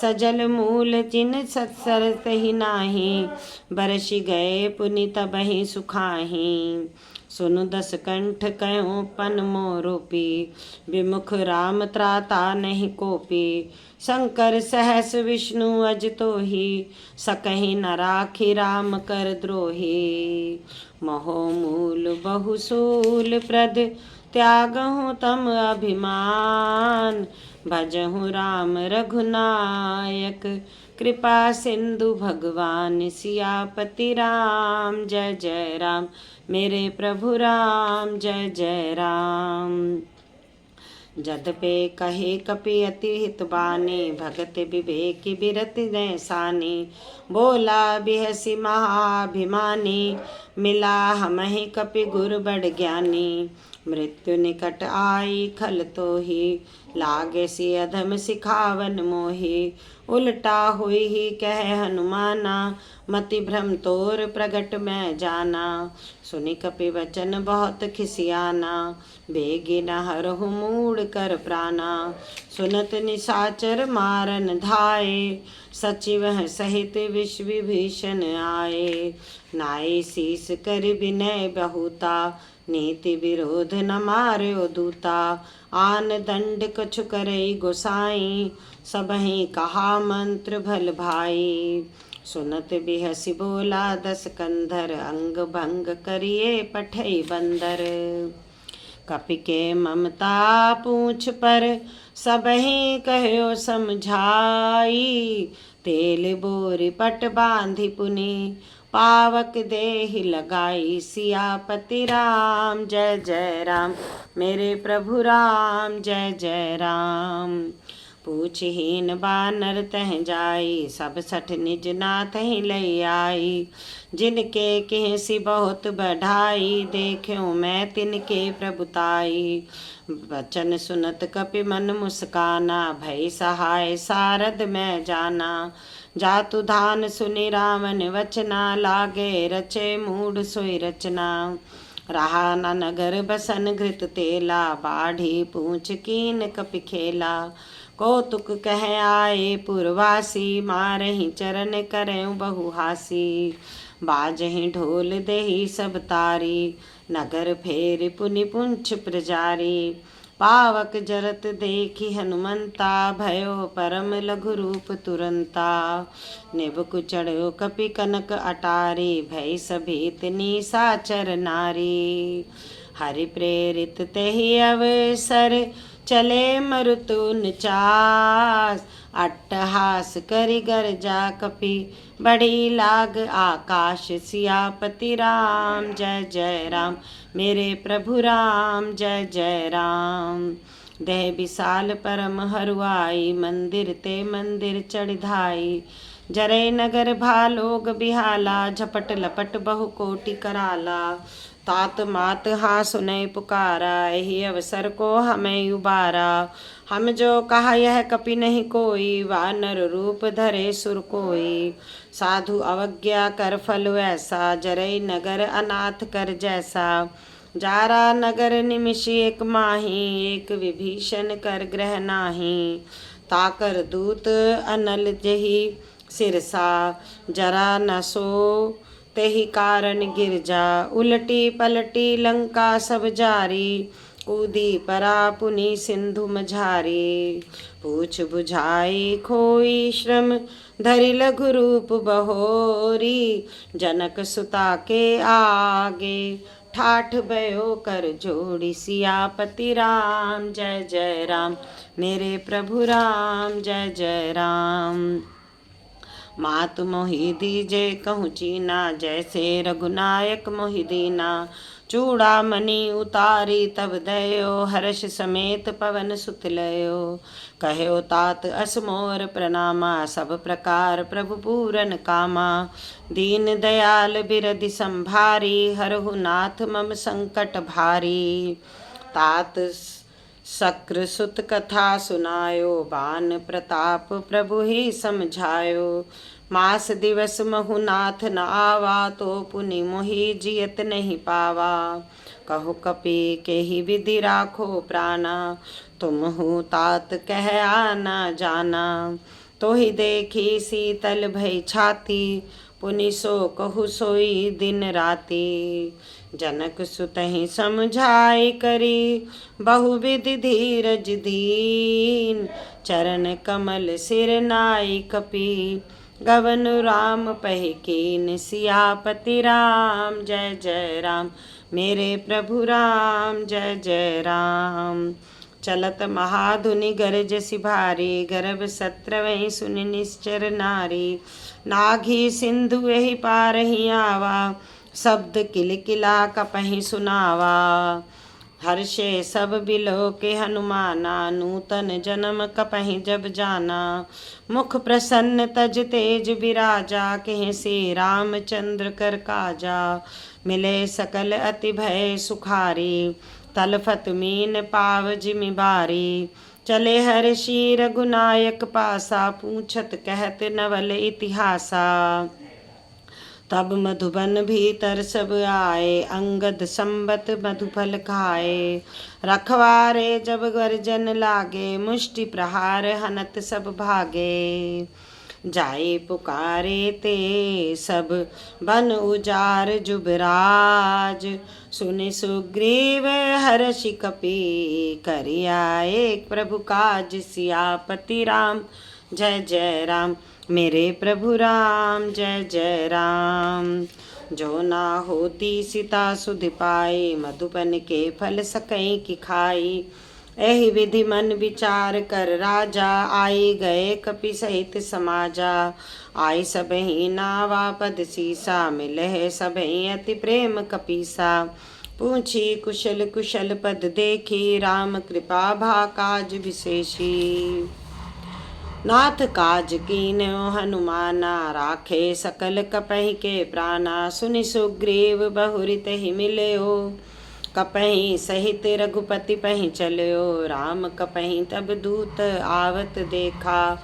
सजल मूल जिन सत्सर तहि नाही, बरसि गए पुनि तबहि सुखाही। सुनु दस कंठ कहो पन मोरोपी, विमुख राम त्राता नहीं कोपी। शंकर सहस विष्णु अज तोहि, सकहि न राखि राम कर द्रोही। महो मूल बहुसूल प्रद, त्यागहु तम अभिमान। भजहु राम रघुनायक, कृपा सिंधु भगवान। सियापति राम जय जय राम, मेरे प्रभु राम जय जय राम। जदपे कहे कपि अति हित बानी, भगत विवेक बिरत नैसानी। बोला बिहसी महाभिमानी, मिला हमहि कपि गुर बड़ ज्ञानी। मृत्यु निकट आई खल तोहि, लागे सि अधम सिखावन मोहि। उल्टा हुई ही कह हनुमाना, मति भ्रम तोर प्रगट मैं जाना। सुनि कपि वचन बहुत खिसियाना, बेगी न हरहु मूढ़ कर प्राणा। सुनत निशाचर मारन धाये, सचिव सहित विष विभीषण आए। नाई शीस कर विनय बहुता, नीति विरोध न मार्यो दूता। आन दंड कछु करई गोसाई, सबहि कहा मंत्र भल भाई। सुनत बिहसी बोला दस कंधर, अंग भंग करिए पठई बंदर। कपि के ममता पूछ पर, सबहि कहो समझाई। तेल बोरी पट बांधि पुनि, पावक देहि लगाई। सियापति राम जय जय राम, मेरे प्रभु राम जय जय राम। पूछहीन बानर तह जाई, सब सठ निज नाथ ही लई आई। जिनके केहसी बहुत बढ़ाई, देख्यो मैं तिनके प्रभुताई। वचन सुनत कपि मन मुस्काना, भई सहाय सारद मैं जाना। जातु धान सुनि रावण वचना, लागे रचे मूढ़ सोई रचना। रहा न नगर बसन घृत तेला, बाढ़ी पूछ कीन कपि खेला। कौतुक कह आए पुरवासी, मारहि चरण करें बहुहासी। बाजहि ढोल देहि सब तारी, नगर फेर पुनि पुंछ प्रजारी। पावक जरत देखी हनुमंता, भयो परम लघु रूप तुरंता। निबकु चढ़ो कपि कनक अटारी, भय सभीत निशाचर नारी। हरि प्रेरित तेहि अवसर, चले मरुतुन चास। अट्टहास करि गरजा कपि, बढ़ी लाग आकाश। सियापति राम जय जय राम, मेरे प्रभु राम जय जय राम। देह विशाल परम हरुआई, मंदिर ते मंदिर चढ़िधाई। जरे नगर भालोग बिहाला, झपट लपट बहु कोटि कराला। तात मात हा सुनय पुकारा, यही अवसर को हमें उबारा। हम जो कहा यह कपि नहीं कोई, वानर रूप धरे सुर कोई। साधु अवज्ञा कर फल वैसा, जरई नगर अनाथ कर जैसा। जारा नगर निमिष एक माही, एक विभीषण कर ग्रह नाही। ताकर दूत अनल जही, सिरसा जरा न सो तेहि कारण गिर जा। उलटी पलटी लंका सब जारी, कूदी परा पुनि सिंधु मझारी। पूछ बुझाई खोई श्रम धरि लघु रूप बहोरी, जनक सुता के आगे ठाठ भयो कर जोड़ी। सियापति राम जय जय राम, मेरे प्रभु राम जय जय राम। मात मोहि दीजे कहूँ चीना, जैसे रघुनायक मोहि दीना। चूड़ामणि उतारी तब दयो, हर्ष समेत पवन सुत लयो। कहो तात असमोर प्रणामा, सब प्रकार प्रभु पूरन कामा। दीन दयाल बिरधि संभारी, हरहु नाथ मम संकट भारी। तात शक्र सुत कथा सुनायो, बान प्रताप प्रभु ही समझायो। मास दिवस महु नाथ न आवा, तो पुनि मोहि जियत नहीं पावा। कहो कपि केहि विधि राखो प्राणा, तुम हूँ तात कह आना जाना। तो ही देखी शीतल भई छाती, पुनि सो कहु सोई दिन राती। जनक सुतहि समझाई करी, बहुविधि धीरज दीन। चरण कमल सिर नाई कपि, गवन राम पहि कीन। सियापति राम जय जय राम, मेरे प्रभु राम जय जय राम। चलत महाधुनि गरजसि भारी, गर्भ सत्रवहि सुनि निश्चर नारी। नाघी सिंधु एहि पारहि आवा, शब्द किलकिला कपहि सुनावा। हर्षे सब बिलो के हनुमाना, नूतन जन्म कपहि जब जाना। मुख प्रसन्न तज तेज बिराजा, कहे से रामचंद्र कर काजा। मिले सकल अति भय सुखारी, तलफत मीन पाव जिमि बारी। चले हर्षि रघुनायक पासा, पूछत कहत नवल इतिहासा। तब मधुबन भीतर सब आए, अंगद संबत मधुफल खाए। रखवारे जब गर्जन लागे, मुष्टि प्रहार हनत सब भागे। जाए पुकारे ते सब बन उजार जुबराज, सुनि सुग्रीव हर्षि कपि करि आए प्रभु काज। सियापति राम जय जय राम, मेरे प्रभु राम जय जय राम। जो ना होती सीता सुधि पाई, मधुबन के फल सकई की खाई। एहि विधि मन विचार कर राजा, आई गए कपि सहित समाजा। आई सबहि नावा पद सीसा, मिलहे सबहि अति प्रेम कपीसा। पूछी कुशल कुशल पद देखी, राम कृपा भा काज विशेषी। नाथ काज कीन्यो हनुमाना, राखे सकल कपहि के प्राणा। सुनि सुग्रीव बहुरि तेहि मिल्यो, कपहि सहित रघुपति पहि चल्यो। राम कपहि तब दूत आवत देखा,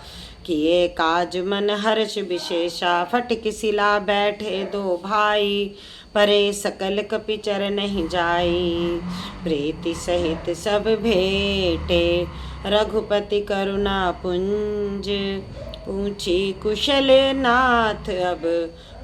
किए काज मन हर्ष विशेषा। फटिक शिला बैठे दो भाई, परे सकल कपि चरनहि जाई। प्रीति सहित सब भेटे, रघुपति करुणा पुंज। पूछी कुशल नाथ अब,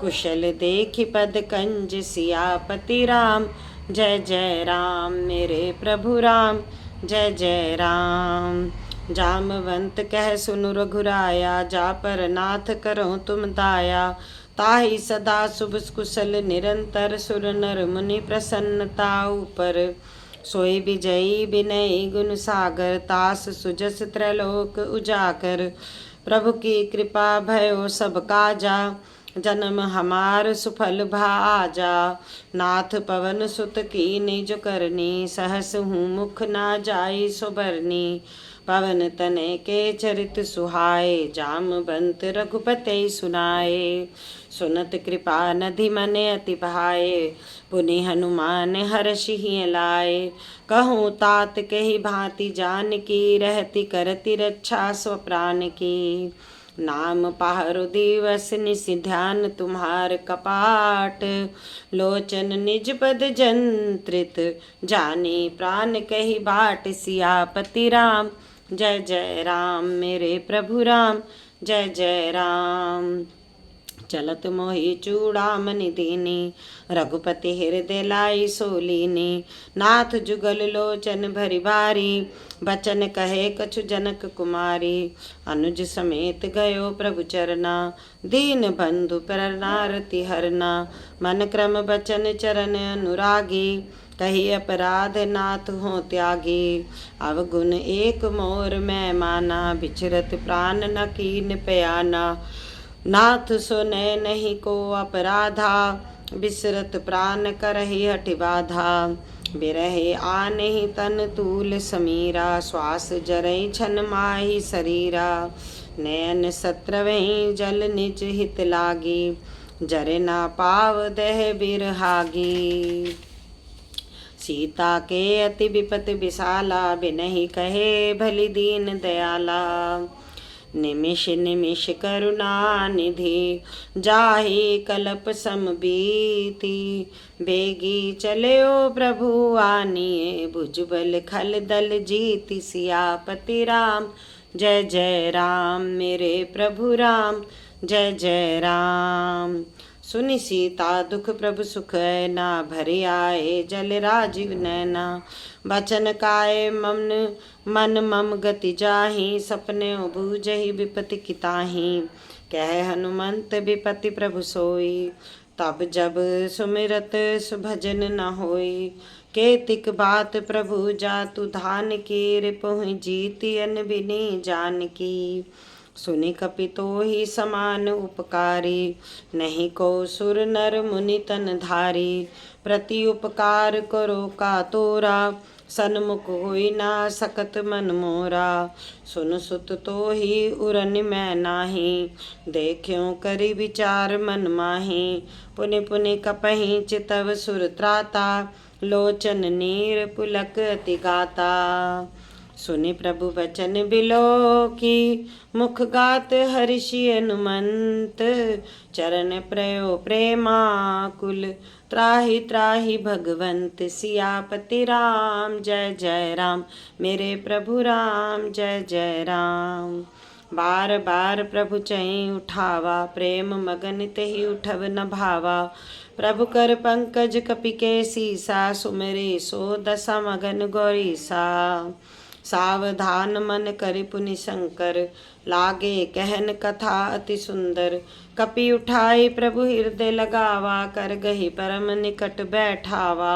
कुशल देखि पद कंज। सियापति राम जय जय राम, मेरे प्रभु राम जय जय राम। जामवंत कह सुनु रघुराया, जा पर नाथ करो तुम दाया। ताहि सदा शुभ कुशल निरंतर, सुर नर मुनि प्रसन्नता ऊपर। सोई विजयी विनयी गुण सागर, तास सुजस त्रैलोक उजाकर। प्रभु की कृपा भयो सब काजा, जन्म हमार सुफल भाजा। नाथ पवन सुत की निज करनी, सहस हूँ मुख ना जाई सुबरनी। पवन तनय के चरित सुहाए, जामवंत रघुपति सुनाए। सुनत कृपा नधि मन अति भाए, पुनि हनुमान हर्षि लाए। कहूँ तात कही भांति जानकी, रहती करती रक्षा स्वप्राण की। नाम पहारु दिवस निशि ध्यान, तुम्हार कपाट लोचन निज पद जंत्रित। जानी प्राण कही बाट, सियापति राम जय जय राम, मेरे प्रभु राम जय जय राम। चलत मोहि चूड़ामणि दीनी, रघुपति हृदय लाई सोलीनी। नाथ जुगल लोचन भरि भारी, बचन कहे कछु जनक कुमारी। अनुज समेत गयो प्रभु चरना, दीन बंधु प्रणारति हरना। मन क्रम बचन चरण अनुरागी, कही अपराध नाथ हो त्यागी। अवगुण एक मोर मैं माना, बिचरत प्राण न कीन पयाना। नाथ सुने नहीं को अपराधा, बिसरत प्राण करहि हठि बाधा। बिरहे आनहि तन तूल समीरा, श्वास जरई छन माही शरीरा। नयन सत्रवहीं जल निज हित लागी, जरे ना पाव दह बिरहागी। सीता के अति विपत विशाला, बिनहि कहे भली दीन दयाला। निमिष निमिष करुणा निधि, जाहि कल्प सम बीती। बेगी चलयो प्रभु आनिए, भुजबल खल दल जीति। सियापति राम जय जय राम, मेरे प्रभु राम जय जय राम। सुनि सीता दुख प्रभु सुख ना, भरे आए जल राजीव नैना। बचन काय मन मम गति जाहि, सपने बूझहि विपति किताहि। कह हनुमंत विपति प्रभु सोई, तब जब सुमिरत सुभजन न होई। केतिक बात प्रभु जातु धान की, रिपुहि जीति अन बिनी जानकी। सुनि कपितो ही समान उपकारी, नहीं को सुर नर मुनि तन धारी। प्रति उपकार करो का तोरा, सन्मुख होई ना सकत मन मोरा। सुन सुत तो ही उरन मैं नाही, देख्यो करी विचार मन माही। पुनि पुनि कपहि चितव सुर त्राता, लोचन नीर पुलक अति गाता। सुनि प्रभु वचन बिलो की, मुख गात हर्षि हनुमंत। चरण प्रयो प्रेमाकुल, त्राहि त्राहि भगवंत। सियापति राम जय जय राम, मेरे प्रभु राम जय जय राम। बार बार प्रभु चई उठावा, प्रेम मगन तेहि उठव न भावा। प्रभु कर पंकज कपि के सीसा, सुमिरे सो दशा मगन गौरीसा। सावधान मन करि पुनि शंकर, लागे कहन कथा अति सुंदर। कपि उठाई प्रभु हृदय लगावा, कर गही परम निकट बैठावा।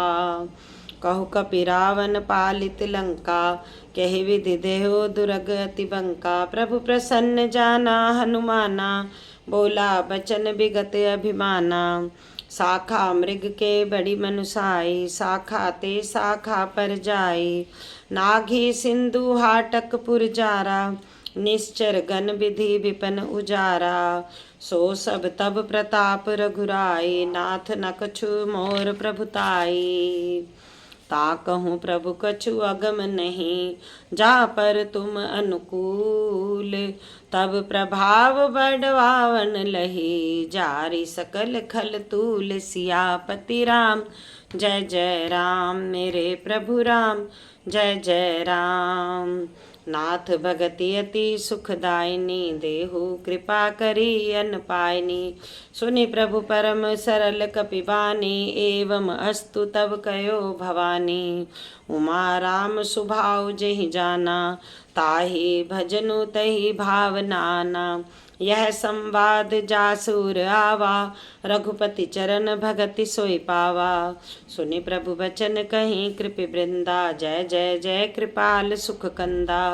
कहु कपि रावण पालित लंका, कहि विधि देहो दुरग अति बंका। प्रभु प्रसन्न जाना हनुमाना, बोला बचन विगत अभिमाना। शाखा मृग के बड़ी मनुसाई, शाखा ते शाखा पर जाई। नाघी सिंधु हाटक पुर जारा, निश्चर गण विधि विपन उजारा। सो सब तब प्रताप रघुराई, नाथ न कछु मोर प्रभुताई। ताकहूँ प्रभु कछु अगम नहीं, जा पर तुम अनुकूल। तब प्रभाव बढ़वावन लही, जारी सकल खल तूल। सियापति राम जय जय राम, मेरे प्रभु राम जय जय राम। नाथ भगति अति सुखदायिनी, देहु कृपा करी अन पायनी। सुनि प्रभु परम सरल कपिबानी, एवं अस्तु तब कयो भवानी। उमा राम सुभाव जहि जाना, ताहि भजनु तहि भावनाना। यह संवाद जासुर आवा, रघुपति चरण भगति सोई पावा। सुनि प्रभु बचन कहीं कृपि वृंदा, जय जय जय कृपाल सुख कंदा।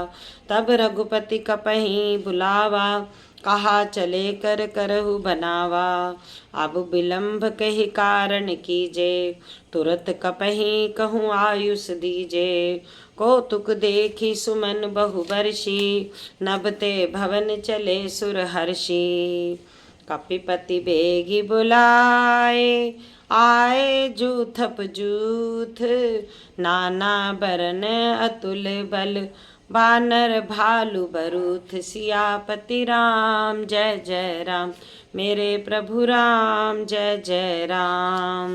तब रघुपति कपहीं बुलावा, कहा चले कर करहु बनावा। अब विलंब कही कारण कीजे, तुरत कपहीं कहूँ आयुष दीजे। कौतुक देखी सुमन बहु बरसी, नभते भवन चले सुर हर्षि। कपिपति बेगी बुलाए, आए जूथप जूथ। नाना बरन अतुल बल, बानर भालु बरूथ। सियापति राम जय जय राम, मेरे प्रभु राम जय जय राम।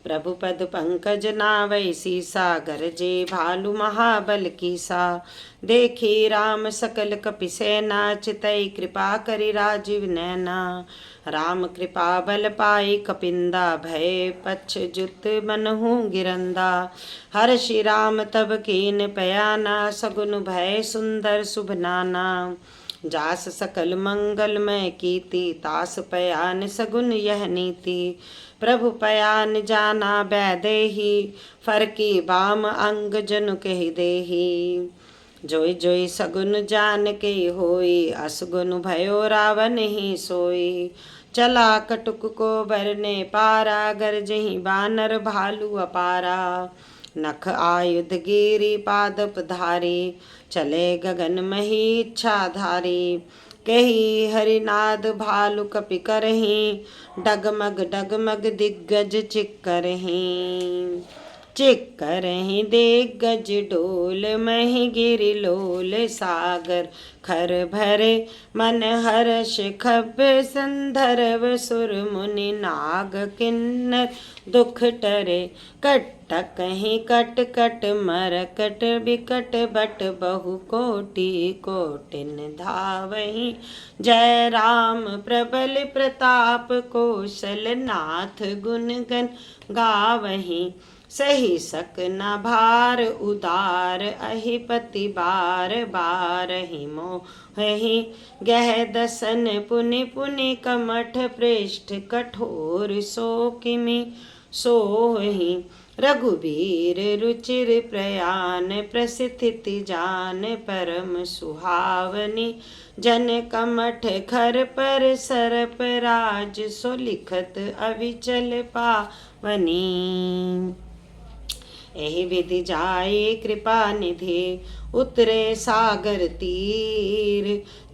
प्रभु पद पंकज नावैसी सागर जे भालु महाबल कीसा। देखी राम सकल कपि सेना चितई कृपा करि राजीव नैना। राम कृपा बल पाई कपिंदा भय पक्ष जुत मनहु गिरंदा। हर श्री राम तब कीन पयाना सगुन भय सुंदर शुभ नाना। जास सकल मंगलमय कीति तास पयान सगुन यह नीति। प्रभु पयान जाना बैदेही फरकी बाम अंग जनु कहि देही। जोई जोई सगुन जान के होई असगुन भयो रावण ही सोई। चला कटुक को बरने पारा गरजही बानर भालू अपारा। नख आयुध गिरी पादप धारी चले गगन मही इच्छाधारी। कही हरिनाद भालु कपि करही डगमग डगमग दिग्गज चिक्करही। चिक्करही दिग्गज डोल मही गिरि लोल सागर खर भरे मन हर्ष खप संदर्भ सुर मुनि नाग किन्नर दुख टरे। कट कहीं कट कट मरकट बिकट बट बहु कोटि कोटिन धावहीं। जय राम प्रबल प्रताप कौशल नाथ गुण गण गावहीं। सही सक न भार उदार अहिपति बार बार ही मोहि। गह दसन पुनि पुनि कमठ पृष्ठ कठोर सो किमि सोहि। रघुबीर रुचिर प्रयान प्रसिद्धि जान परम सुहावनी। जन कमठ खर पर सरप राज सो लिखत अविचल पावनी। एहि विधि जाई कृपा निधि उतरे सागर तीर।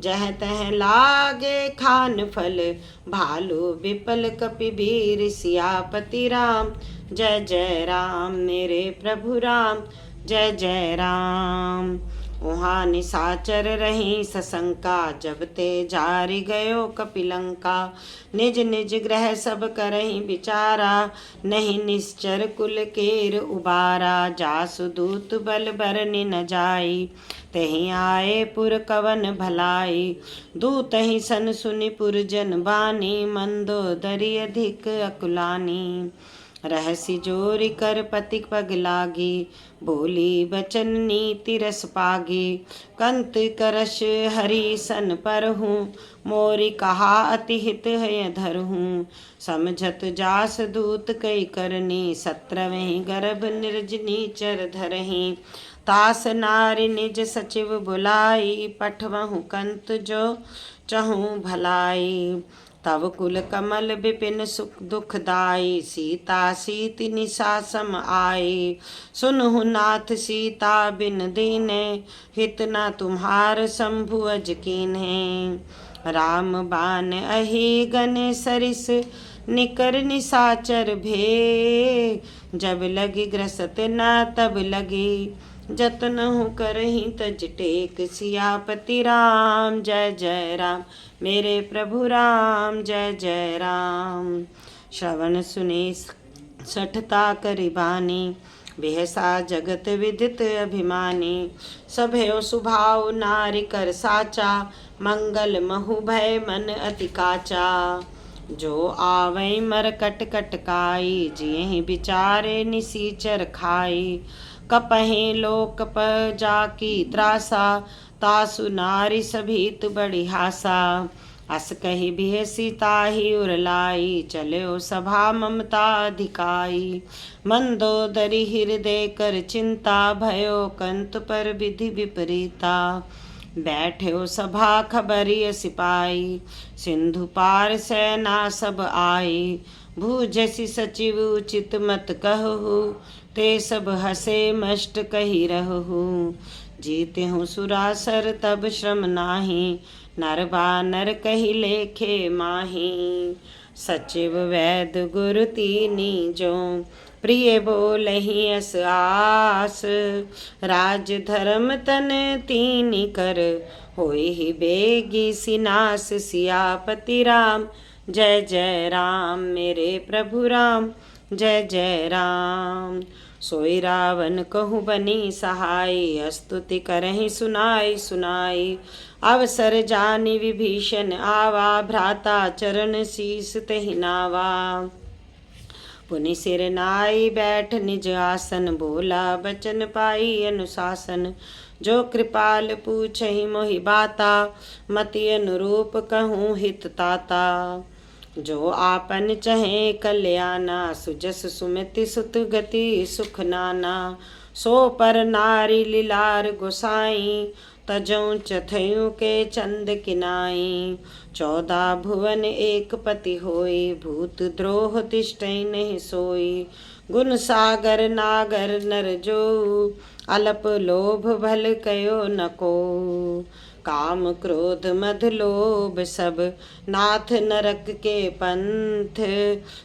जह तह लागे खान फल भालू विपल कपि वीर। सियापति राम जय जय राम मेरे प्रभु राम जय जय राम। उहाँ निशाचर रही सशंका जब ते जारि गयो कपिलंका। निज निज ग्रह सब करही विचारा नहीं निश्चर कुल केर उबारा। जासु दूत बल बरनि न जाई तहीं आए पुर कवन भलाई। दूत ही सन सुनि पुर जन बानी मंदोदरी अधिक अकुलानी। रहसि जोरि कर पति पग लागी बोली बचन नीति रस पागी। कंत करश हरि सन पर हूँ मोरि कहा अति हित है धरहूँ। समझत जास दूत कई करनी 17वें गर्भ निर्जनी चर धरहीं। तास नारी निज सचिव बुलाई पठवहु कंत जो चहु भलाई। तब कुल कमल विपिन सुख दुखदाई सीता सीति निशा सम आई। सुनहु नाथ सीता बिन दीने हित न तुम्हार शंभु अज कीन्हे। राम बान अहि गने सरिस निकर निशाचर भे। जब लगी ग्रसत न तब लगी जतनहु करही तज टेक। सियापति राम जय जय राम मेरे प्रभु राम जय जय राम। श्रवण सुने सठता करिबानी बिहसा जगत विदित अभिमानी। सभयो सुभाव नारी कर साचा मंगल महु भय मन अति काचा। जो आवै मर कट कटकाई जियहि विचारे निसीचर खाई। कपहि लोक पर जाकी त्रासा तासु नारी सभीत बड़ी हासा। अस कही बिहसी ताहि उरलाई चलो सभा ममता अधिकाई। मंदोदरी हृदय कर चिंता भयो कंत पर विधि विपरीता। बैठो सभा खबरिय सिपाही सिंधु पार सेना सब आई। भूजसी सचिव उचित मत कहु ते सब हसे मष्ट कही रहु। जीते हूँ सुरासर तब श्रम नाही नर बानर कही लेखे माही। सचिव वैद गुरु तीनी जो प्रिय बोलहि अस आस। राज धर्म तन तीनी कर होई ही बेगी सिनास। सियापति राम जय जय राम मेरे प्रभु राम जय जय राम। सोई रावण कहूँ बनी सहाय, स्तुति करहि सुनाई सुनाई। अवसर जानि विभीषण आवा, भ्राता चरण शीस तेहि नावा। पुनि सिर नाई बैठ निज आसन, बोला बचन पाई अनुशासन। जो कृपाल पूछहि मोहि बाता, मति अनुरूप कहूँ हित ताता। जो आपन चहे कल्याणा, सुजस सुमति सुत गति सुख नाना। सो पर नारी लीलार गोसाई, तजौ चथयु के चंद किनाई। 14 भुवन एक पति होई, भूत द्रोह तिष्ठइ नहीं सोई। गुण सागर नागर नर जो, अलप लोभ भल कयो न को। काम क्रोध मद लोभ सब, नाथ नरक के पंथ।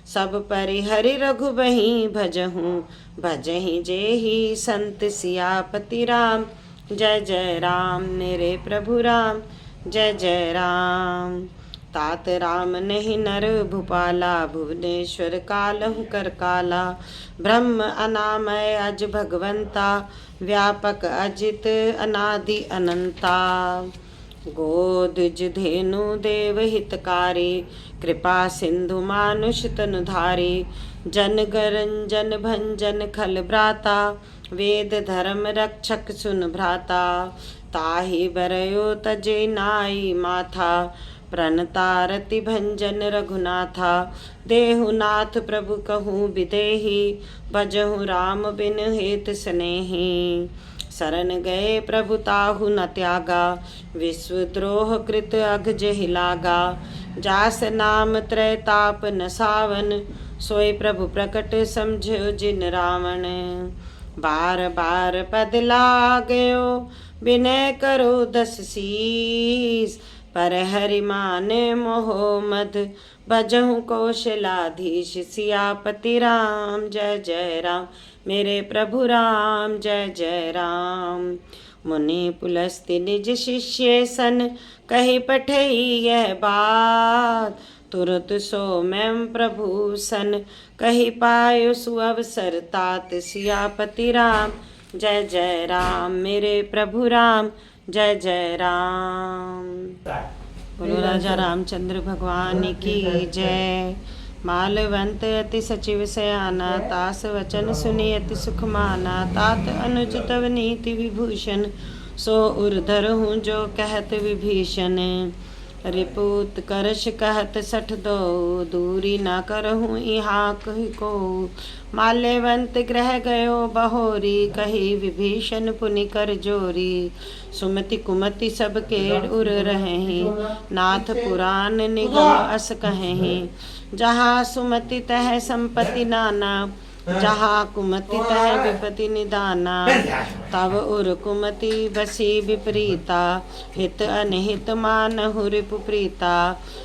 सब परिहरि रघुबहि भजहूँ, भजहि जेहि संत सियापति राम। जय जय राम मेरे प्रभु राम, जय जय राम। तात राम नहीं नर भूपाला, भुवनेश्वर कालहु कर काला। ब्रह्म अनामय अज भगवंता, व्यापक अजित अनादि अनंता। गोदुज धेनु देव हितकारी, कृपा सिंधु मानुष तनुधारी। जन गरंजन भंजन खल भ्राता, वेद धर्म रक्षक सुन भ्राता। ताहि बरयो तजे नाई माथा, प्रणतारति भंजन रघुनाथा। देहुनाथ प्रभु कहूँ विदेही, भजहु राम बिन हेत स्नेही। शरण गए प्रभु ताहु न त्यागा, विश्वद्रोह कृत अघ जेहि लागा। जास नाम त्रैताप न सावन, सोई प्रभु प्रकट समझो जिन रावण। बार बार पद लागयो, विनय करो 10 शीस। पर हरि माने मोह मद, भजहु कौशलाधीश। सियापति राम जय जय राम मेरे प्रभु राम, जय जय राम। मुनि पुलस्त्य निज शिष्य सन, कही पठई यह बात। तुरत सो मैं प्रभु सन, कही पायो सुअवसर तात। सियापति राम जय जय राम मेरे प्रभु राम, जय जय राम। बोलो राजा रामचंद्र भगवान की जय। मालवंत अति सचिव सयाना, तास वचन सुनी अति सुख माना। तात अनुज तव नीति विभूषण, सो उर्धर हूँ जो कहत विभीषण। रिपुत करश कहत 62, दूरी न करहूँ इहाँ कहि को। माल्यवंत ग्रह गयो बहोरी, कही विभीषण पुनि कर जोरी। सुमति कुमति सब केड़ उर रहें, नाथ पुराण निगम अस कहें। जहाँ सुमति तह संपत्ति नाना, जहाँ कुमति तह विपति निदाना। तब उर कुमति बसी विपरीता, हित अनहित मानहु रिपु प्रीता।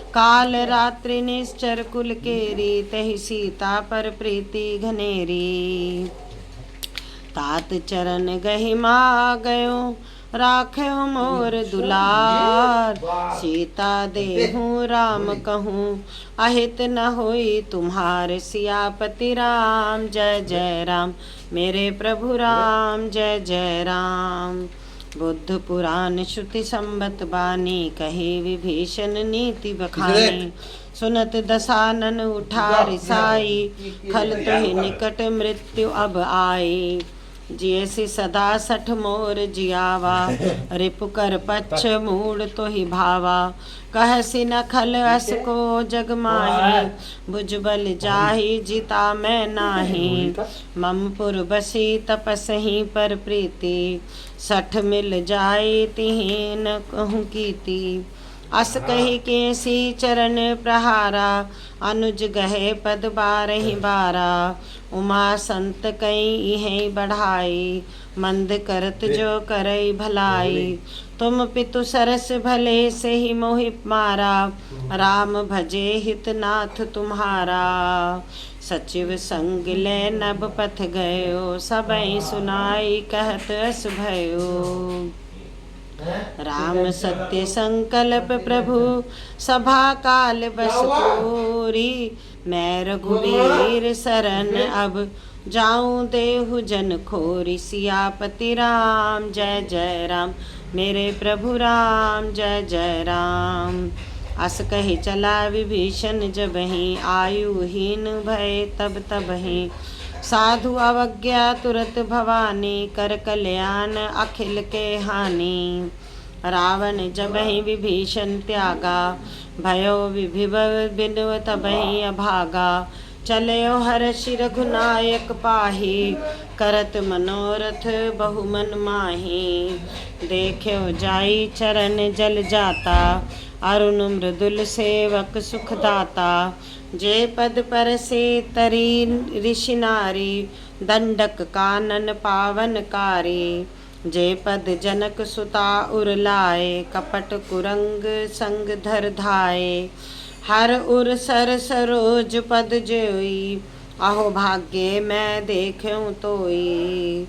काल रात्रि निश्चर कुल केरी, तहि सीता पर प्रीति घनेरी। तात चरण गहि मा गयो, राख्यो मोर दुलार। सीता देहूँ राम कहूँ, अहित न होई तुम्हार। सियापति राम जय जय राम मेरे प्रभु राम, जय जय राम। बुद्ध पुराण श्रुति संबत बानी, कहे विभीषण नीति बखानी। सुनत दसानन उठा रिसाई, खल तुहि निकट मृत्यु अब आई। जियसि सदा 60 मोर जियावा, रिपु कर पच्छ मूड तोहि भावा। कहसि न खल अस को जग माही, भुजबल जाहि जिता मैं नाही। ममपुर बसी तपसहि पर प्रीति, 60 मिल जाई तिहि न कहूँ कीति। अस कही केसी चरण प्रहारा, अनुज गहे पद 12 बारा। उमा संत कई इहें बढ़ाई, मंद करत जो करई भलाई। तुम पितु सरस भले से ही मोहि मारा, राम भजे हित नाथ तुम्हारा। सचिव संग ले नभ पथ गयो, सबई सुनाई कहत अस भयो। राम सत्य संकल्प प्रभु, सभा काल बस पूरी। मैं रघुबीर शरण अब जाऊं देहु जन खोरी। सियापति राम जय जय राम, मेरे प्रभु राम जय जय राम। अस कहि चला विभीषण जबहि, आयुहीन भय तब तबहि। साधु अवज्ञा तुरत भवानी, कर कल्याण अखिल के हानि। रावण जबहि विभीषण त्यागा, भयो विभिव बिनुव तबहि अभागा। चलयो हर्षि रघुनायक पाहि, करत मनोरथ बहु मन माहि। देखयो जाई चरण जल जाता, अरुण मृदुल सेवक सुख दाता। जे पद पर से तरी ऋषि नारी, दंडक कानन पावन कारी। जे पद जनक सुता उर लाए, कपट कुरंग संग धर धाये। हर उर सर सरोज पद जोई, अहो भाग्य मैं देखूं तोई।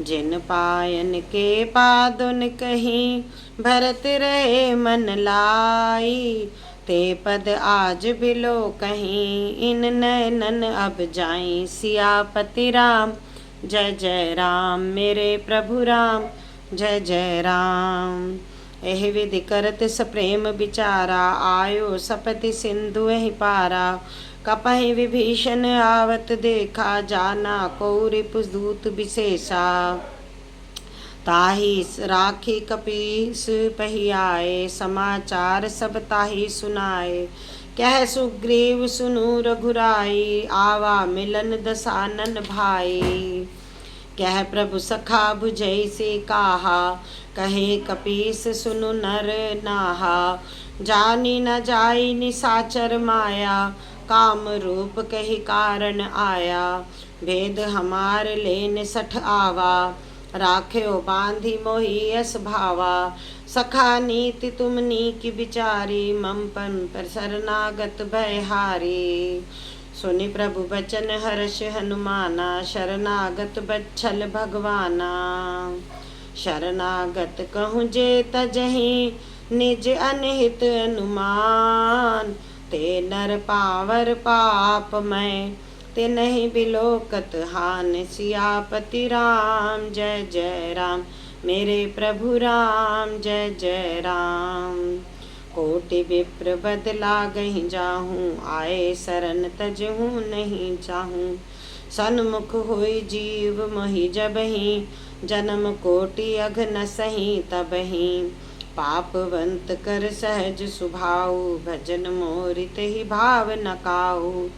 जिन पायन के पादुन कहीं, भरत रहे मन लाई। ते पद आज बिलो कहीं, इन नैनन अब जाई। सियापति राम जय जय राम, मेरे प्रभु राम जय जय राम। एहि विधि करत सप्रेम विचारा, आयो सपति सिंधु एहि पारा। कपहि विभीषण आवत देखा, जाना को रिपुदूत विशेषा। ताहि राखी कपीस पहि आए, समाचार सब ताहि सुनाए। कह सुग्रीव सुनु रघुराई, आवा मिलन दसानन भाई। कह प्रभु सखा बुझई से काहा, कहे कपीस सुनु नर नाहा। जानी न जाई निसाचर माया, काम रूप कही कारण आया। भेद हमार लेन सठ आवा, राख्यो बांधी मोहि यस भावा। सखा नीति तुम नीक विचारी, मम पर शरणागत भयहारी। सुनि प्रभु बचन हर्ष हनुमाना, शरणागत बच्छल भगवाना। शरणागत कहूँ जे तजहि, निज अनहित अनुमान। ते नर पावर पाप मैं, ते नहीं बिलोकत हान। सियापति राम जय जय राम, मेरे प्रभु राम जय जय राम। कोटि विप्र बदला गही जाहूँ, आए शरण तजहूँ नहीं चाहूँ। सन्मुख होई जीव मोहि जबहि, जन्म कोटि अघ न सही तबहि। पापवंत कर सहज सुभाऊ, भजन मोरि तेहि भाव न काऊ।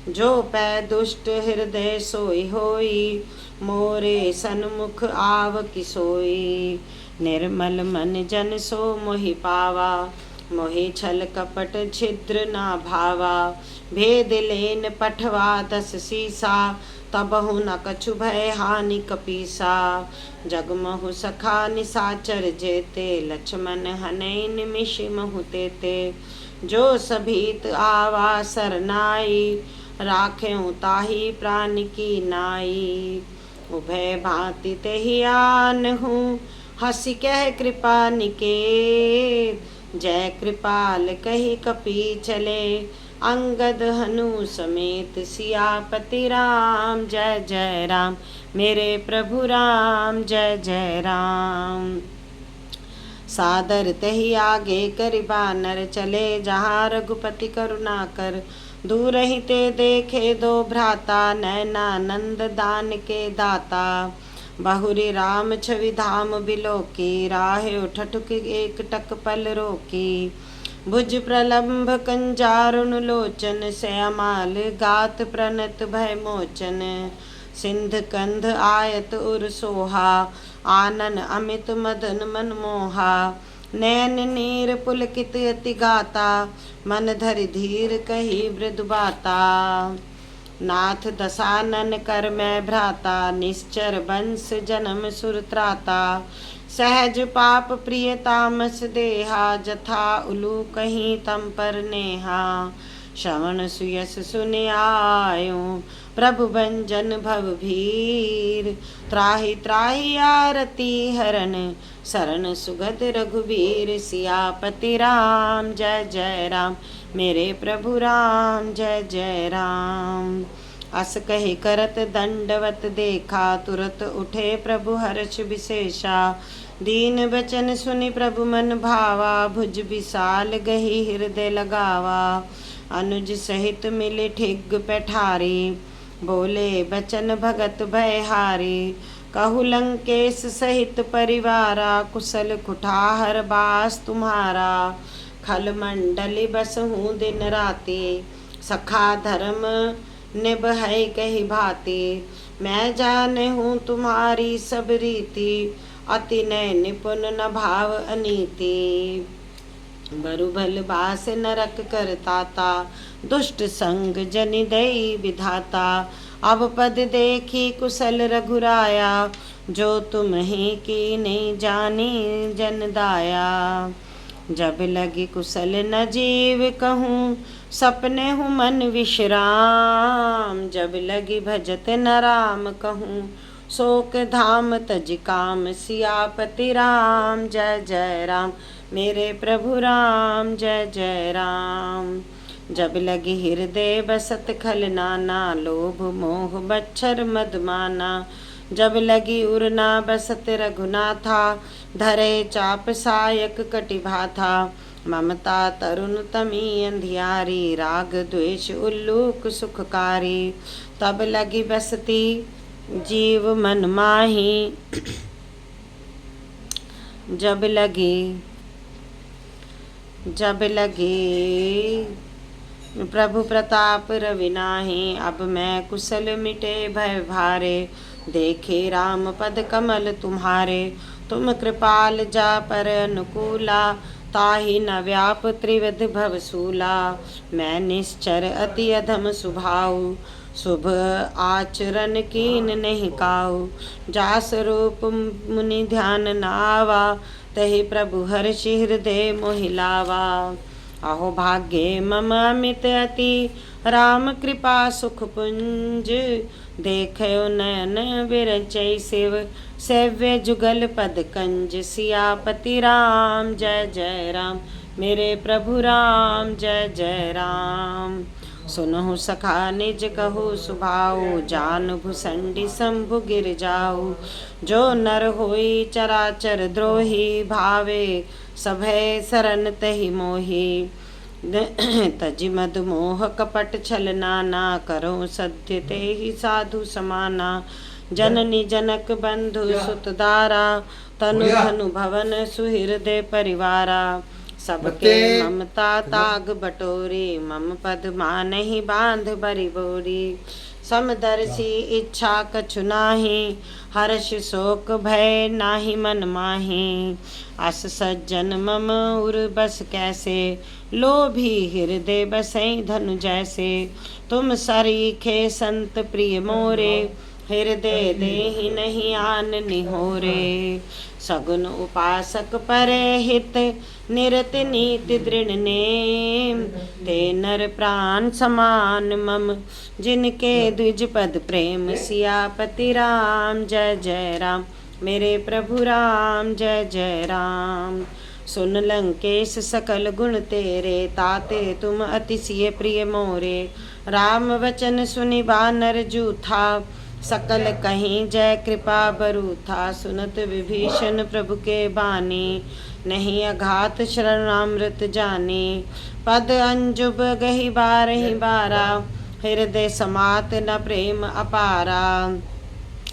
जो पै दुष्ट हृदय सोई होई, मोरे सन्मुख आव किसोई। निर्मल मन जन सो मोहि पावा, मोहि छल कपट छिद्र ना भावा। भेद लेन पठवा दस सीसा, तबहु न कछु भय हानि कपीसा। जगमहु सखा निसाचर जेते, लक्ष्मण हनै निमिष महु तेते। जो सभीत आवा सरनाई, राख्यों ताहि प्राण की नाई। उभय भांति तेहि आनहूँ, हँसि कह कृपा निकेत। जय कृपाल कही कपी चले, अंगद हनु समेत। सियापति राम जय जय राम, मेरे प्रभु राम जय जय राम। सादर तहि आगे करि बानर, चले जहाँ रघुपति करुणा कर। दूर ही ते देखे दो भ्राता, नैनानंद दान के दाता। बहुरी राम छवि धाम बिलोकी, राहे ठठुक एक टक पल रोकी। भुज प्रलंब कंजारुण लोचन, श्यामाल गात प्रणत भय मोचन। सिंध कंध आयत उर सोहा, आनन अमित मदन मन मोहा। नैन नीर पुलकित अति गाता, मन धरि धीर कही मृदु बाता। नाथ दसानन कर मैं भ्राता, निश्चर वंश जन्म सुर त्राता। सहज पाप प्रिय तामस देहा, जथा उलू कहीं तम पर नेहा। श्रवण सुयस सुन आयो, प्रभु भंजन भव भीर। त्राहि त्राहि आरती हरण, शरण सुगत रघुबीर। सियापति राम जय जय राम, मेरे प्रभु राम जय जय राम। अस कहि करत दंडवत देखा, तुरत उठे प्रभु हर्ष विशेषा। दीन बचन सुनि प्रभु मन भावा, भुज विशाल गही हृदय लगावा। अनुज सहित मिले ठिग पैठारी, बोले बचन भगत भयहारी। कहु लंकेश सहित परिवारा, कुशल कुठार बास तुम्हारा। खल मंडली बसहूँ दिन राति, सखा धर्म निभै कही भांति। मैं जाने हूँ तुम्हारी सब रीति, अति नय निपुण न भाव अनीति। बरु भल बास नरक करताता, दुष्ट संग जनि दई विधाता। अब पद देखी कुशल रघुराया, जो तुम ही की नहीं जानी जन दाया। जब लगी कुशल न जीव कहूँ, सपने हूँ मन विश्राम। जब लगी भजत न राम कहूँ, शोक धाम तज काम। सियापति राम जय जय राम, मेरे प्रभु राम जय जय राम। जब लगी हृदय बसत खल नाना, लोभ मोह मच्छर मदमाना। जब लगी उरना बसत रघुनाथा, धरे चाप सायक कटिभा था। ममता तरुण तमी अंधियारी, राग द्वेष उल्लूक सुखकारी। तब लगी बसती जीव मन माही, जब लगी प्रभु प्रताप रविनाही। अब मैं कुशल मिटे भय भारे, देखे राम पद कमल तुम्हारे। तुम कृपाल जा पर अनुकूला, ताहि न व्याप त्रिविध भवसूला। मैं निश्चर अति अधम सुभाऊ, शुभ आचरण कीन नहीं काऊ। जास रूप मुनि ध्यान न आवा, तहि प्रभु हर्षि हृदय मोहि लावा। अहो भाग्ये मम अमित अति, राम कृपा सुख पुंज। देखयो नयन विरचै शिव, सेव्य जुगल पद कंज। सियापति राम जय जय राम, मेरे प्रभु राम जय जय राम। सुनहु सखा निज कहु सुभाऊ, जान भुसंडी शंभु गिर जाऊ। जो नर होई चराचर द्रोही, भावे सभय शरण तहि मोही। तजि मद मोह कपट छल नाना, करो सत्य ते ही साधु समाना। जननी जनक बंधु सुत दारा, तनु धनु भवन सुहृदय परिवारा। सबके ममता ताग बटोरी, मम पद मानहि बांध बरि बोरी। समदर्शी इच्छा कछु नाही, हर्ष शोक भय नाही मन माही। अस सज्जन मम उर बस कैसे, लोभी हृदय बसई धनु जैसे। तुम सरीखे संत प्रिय मोरे, हृदय देहि नहीं आन निहोरे। सगुन उपासक परे हित, निरत नीति दृढ़ नेम। ते नर प्राण समान मम, जिनके द्विज पद प्रेम। सियापति राम जय जय राम, मेरे प्रभु राम जय जय राम। सुन लंकेश सकल गुण तेरे, ताते तुम अतिशय प्रिय मोरे। राम वचन सुनि बानर जूथा, सकल कहीं जय कृपा बरूथा। सुनत विभीषण प्रभु के बानी, नहीं अघात शरणामृत जानी। पद अंजुब गही बारहि बारा, हृदय समात न प्रेम अपारा।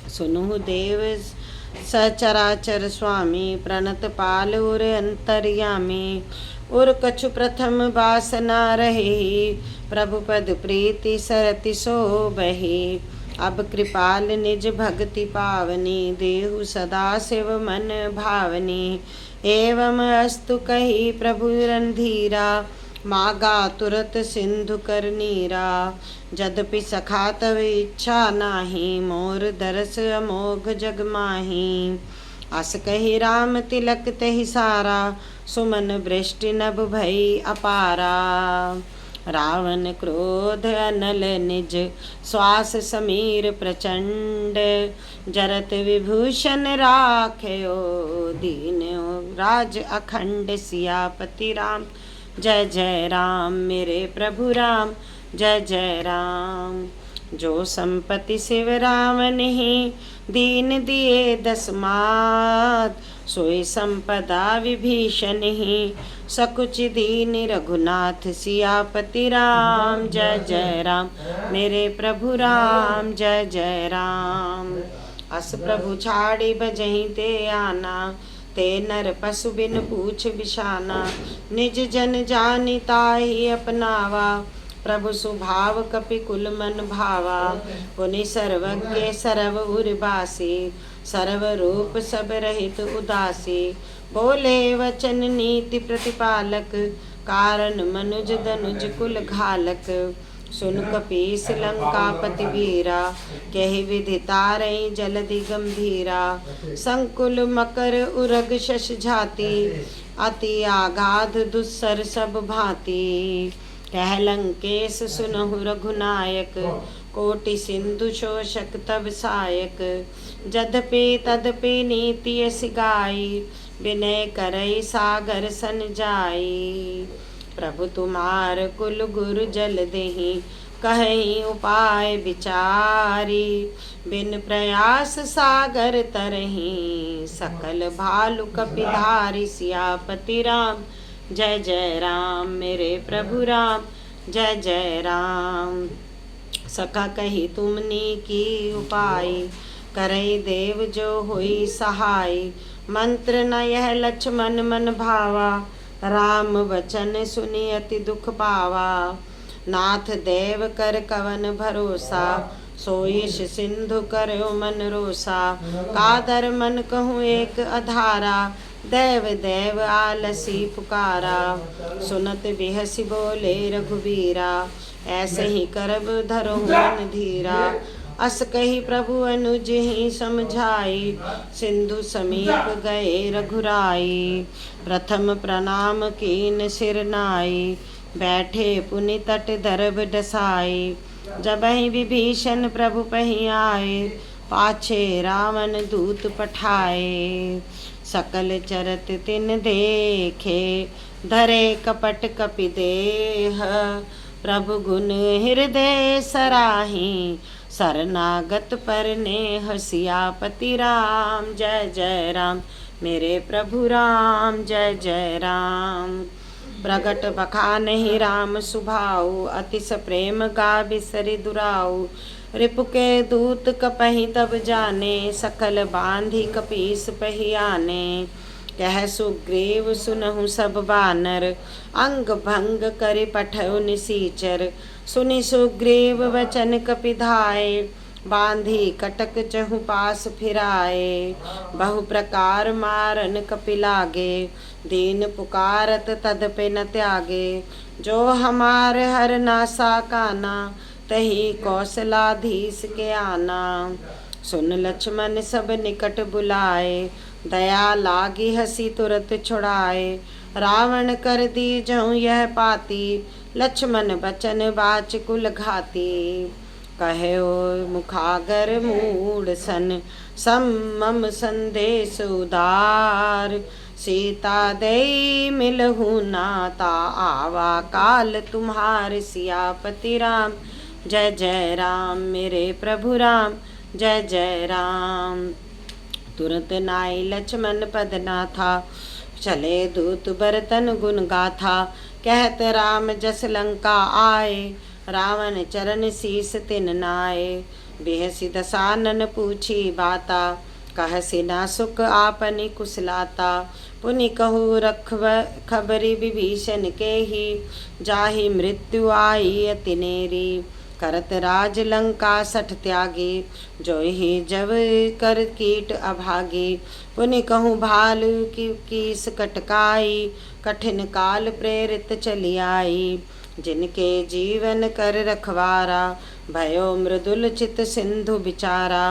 सुनु देव सचराचर स्वामी, प्रणत पाल उर अंतर्यामी। उर कछु प्रथम वासना रही, प्रभु पद प्रीति सरति सोबही। अब कृपाल निज भक्ति पावनी, देहु सदा शिव मन भावनी। एवं अस्तु कही प्रभु रणधीरा, मागा तुरत सिंधु कर नीरा। जदपि सखा तव इच्छा नाही, मोर दरस अमोघ जग माही। अस कही राम तिलक तहि सारा, सुमन वृष्टि नभ भई अपारा। रावण क्रोध अनल निज, श्वास समीर प्रचंड। जरत विभूषण राख्यो, दीन्यो राज अखंड। सियापति राम जय जय राम मेरे प्रभु राम, जय जय राम। जो संपत्ति शिव राम नहीं, दीन दिए दस मात, सोई संपदा विभीषण ही, सकुच दीन रघुनाथ सियापति राम, जय जय राम मेरे प्रभु राम, जय जय राम। अस प्रभु छाड़ी बजहीं ते आना, ते नर पशु बिन पूछ बिछाना, निज जन जानि ताहि अपनावा, प्रभु सुभाव कपि कुल मन भावा। पुनि सर्वज्ञ सर्व उर्वासी, सर्व रूप सब रहित उदासी, बोले वचन नीति प्रतिपालक, कारण मनुज दनुज कुल घालक। सुन कपीस लंकापति वीरा, कहि विधि तारई जलधि गंभीरा। संकुल मकर उरग शश झाती, अति आगाध दुस्सर सब भांति। कह लंकेश सुनहु रघुनायक, कोटि सिंधु शोषक तब सायक। जदपि तदपि नीति यस गाई, विनय करई सागर सन जाई। प्रभु तुम्हार कुल गुरु जल देहि, कहीं उपाय विचारी। बिन प्रयास सागर तरही, सकल भालु कपिधारी। सियापति राम, जय जय राम मेरे प्रभु राम, जय जय राम। सखा कही तुमनी की उपाय, करई देव जो हुई सहाय। मंत्र न यह लक्ष्मण मन भावा, राम वचन सुनि अति दुख पावा। नाथ देव कर कवन भरोसा, सोईश सिंधु करो मन रोसा। कादर मन कहूँ एक अधारा, देव देव आलसी पुकारा। सुनत बिहसी बोले रघुबीरा, ऐसे ही करब धरो मन धीरा। अस कही प्रभु अनुज ही समझाई, सिंधु समीप गए रघुराई। प्रथम प्रणाम कीन सिर नाई, बैठे पुनि तट दरब डसाई। जबहि विभीषण प्रभु पही आए, पाछे रावण दूत पठाए। सकल चरत तिन देखे, धरे कपट कपि देह। प्रभु गुण हृदय सराही, शरणागत पर नेह। सियापति राम, जय जय राम मेरे प्रभु राम, जय जय राम। प्रगट बखानहि राम सुभाऊ, अतिश प्रेम गा बिसरि दुराऊ। रिपु के दूत कपहि तब जाने, सकल बांधी कपीस पही आने। कह सुग्रीव सुनहु सब बानर, अंग भंग करि पठउ निसीचर। सुनि सुग्रीव वचन कपिधाय, बांधी कटक चहु पास फिराए। बहु प्रकार मारन कपि लागे, दीन पुकारत तदपि न त्यागे। जो हमार हर नासा काना, तही कौशलाधीश के आना। सुन लक्ष्मण सब निकट बुलाए, दया लागी हसी तुरत छुड़ाए। रावण कर दी जहु यह पाती, लक्ष्मण बचन बाच कुल घाती। कहो मुखागर मूड सन, सम्मम संदेश उदार। सीता दई मिलहु नाता, आवा काल तुम्हार। सियापति राम, जय जय राम मेरे प्रभु राम, जय जय राम। तुरंत नाई लक्ष्मण पद ना था, चले दूत बरतन गुण गाथा। कहत राम जस लंका आए, रावण चरण शीस तिन नाए। बेहसी दसानन पूछी बाता, कहसी ना सुख आपनि कुशलाता। पुनि कहु रखब खबरी विभीषण के ही, जाहि मृत्यु आई अति नेरी। करत राज लंका सठ त्यागी, जो ही जब कर कीट अभागी। पुनि कहूँ भालु की कीस कटकाई, कठिन काल प्रेरित चली आई। जिनके जीवन कर रखवारा, भयो मृदुल चित सिंधु बिचारा।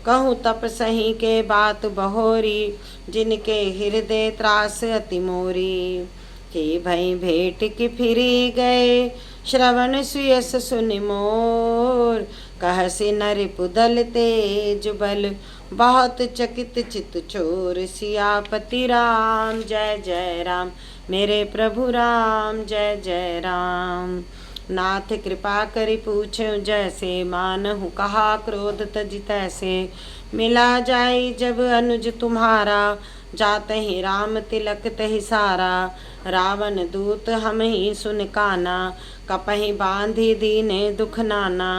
कहूँ तप सही के बात बहोरी, जिनके हृदय त्रास अति मोरी। कि भई भेंट की फिरी गए, श्रवण सुयस सुनि मोर। कहसी नरिपुदल तेज बल, बहुत चकित चित चोर। सियापति राम, जय जय राम मेरे प्रभु राम। जय जय राम। नाथ कृपा करि पूछ्यो जैसे, मानहु कहा क्रोध तज तैसे। मिला जाई जब अनुज तुम्हारा, जातहि राम तिलक तहि सारा। रावण दूत हम ही सुन काना, कपहि बांधी दीने दुख नाना।